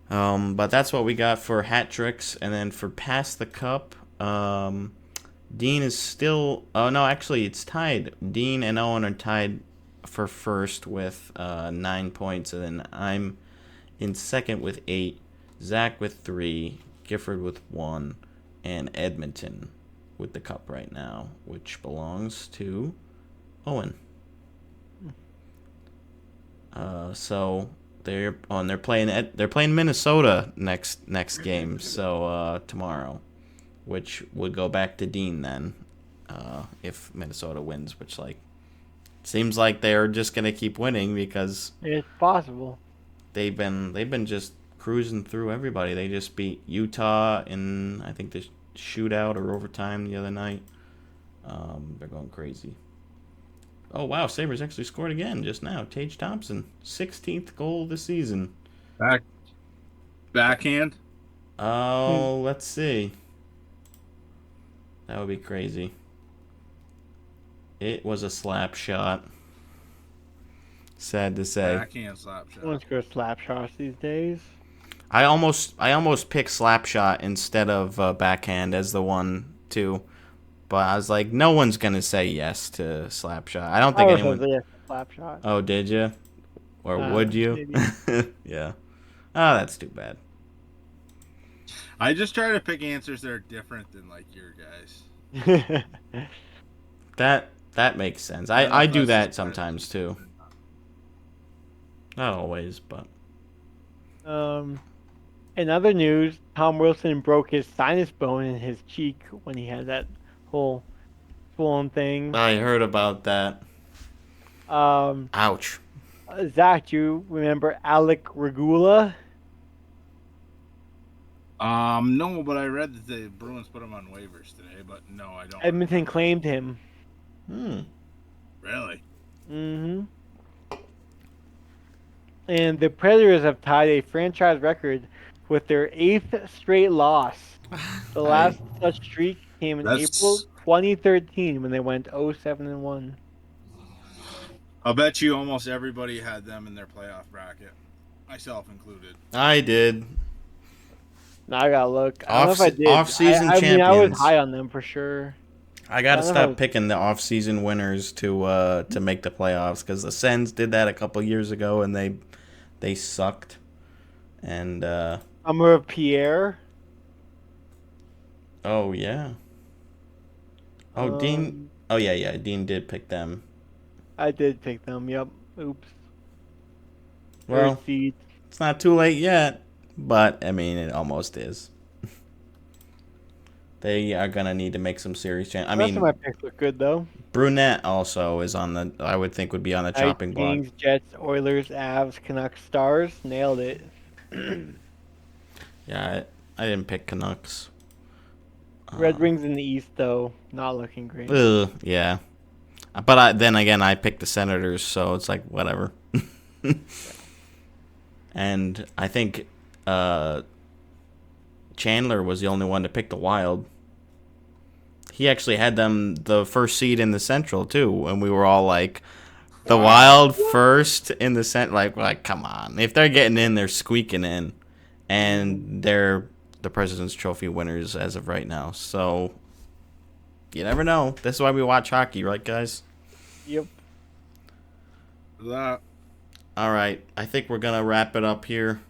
But that's what we got for hat tricks, and then for pass the cup, Dean is still. Oh no, actually it's tied. Dean and Owen are tied for first with 9 points, and then I'm in second with 8. Zach with 3, Gifford with 1, and Edmonton with the cup right now, which belongs to Owen. So they're playing Minnesota next game, so tomorrow, which would go back to Dean then, if Minnesota wins, which seems like they're just gonna keep winning because It's possible. they've been just cruising through everybody. They just beat Utah in I think the shootout or overtime the other night. They're going crazy. Oh, wow. Sabres actually scored again just now. Tage Thompson, 16th goal this season. Backhand? Oh, let's see. That would be crazy. It was a slap shot. Sad to say. Backhand slap shot. No one's going to slap shots these days. I almost picked slap shot instead of backhand as the one, too. But I was like, no one's going to say yes to Slapshot. I don't think anyone... Yes to Slapshot. Oh, did you? Or would you? Yeah. Oh, that's too bad. I just try to pick answers that are different than, your guys. That makes sense. I do that sometimes, too. Not always, but... In other news, Tom Wilson broke his sinus bone in his cheek when he had that whole swollen thing. I heard about that. Ouch. Zach, do you remember Alec Regula? No, but I read that the Bruins put him on waivers today, but no, I don't. Edmonton claimed him. Really? Mm-hmm. And the Predators have tied a franchise record with their 8th straight loss. The last such streak came in April 2013 when they went 0-7-1. I'll bet you almost everybody had them in their playoff bracket, myself included. I did. Now I gotta look. I don't know if I did. Off-season champions. I was high on them for sure. I gotta stop picking the off-season winners to make the playoffs because the Sens did that a couple years ago and they sucked. And Summer Pierre. Oh yeah. Oh Dean. Oh yeah. Dean did pick them. I did pick them. Yep. Oops. Well, it's not too late yet, but I mean it almost is. They are gonna need to make some serious change. I The rest of my mean, picks look good though. Brunette also is on the. I would think would be on the Knights, chopping block. Kings, Jets, Oilers, Avs, Canucks, Stars. Nailed it. Yeah, I didn't pick Canucks. Red Wings in the East though, not looking great. Yeah. But then again, I picked the Senators, so it's like whatever. And I think Chandler was the only one to pick the Wild. He actually had them the first seed in the Central too, and we were all like, "The Wild first in the Central." Like, come on! If they're getting in, they're squeaking in, and they're the President's Trophy winners as of right now. So you never know. This is why we watch hockey, right, guys? Yep. That. All right, I think we're gonna wrap it up here.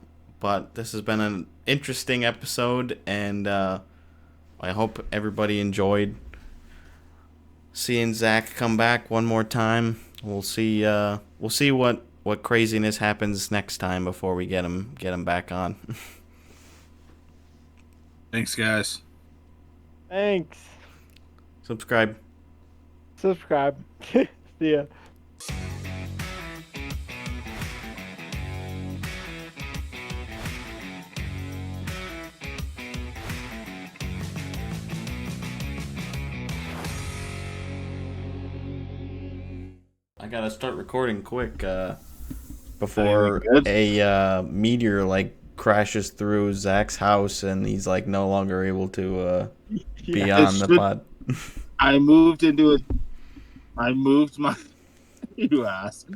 But this has been an interesting episode, and I hope everybody enjoyed seeing Zach come back one more time. We'll see. We'll see what craziness happens next time before we get him back on. Thanks, guys. Thanks. Subscribe. Subscribe. See ya. I gotta start recording quick before a meteor like crashes through Zach's house and he's like no longer able to be on the pod. I moved my. You asked.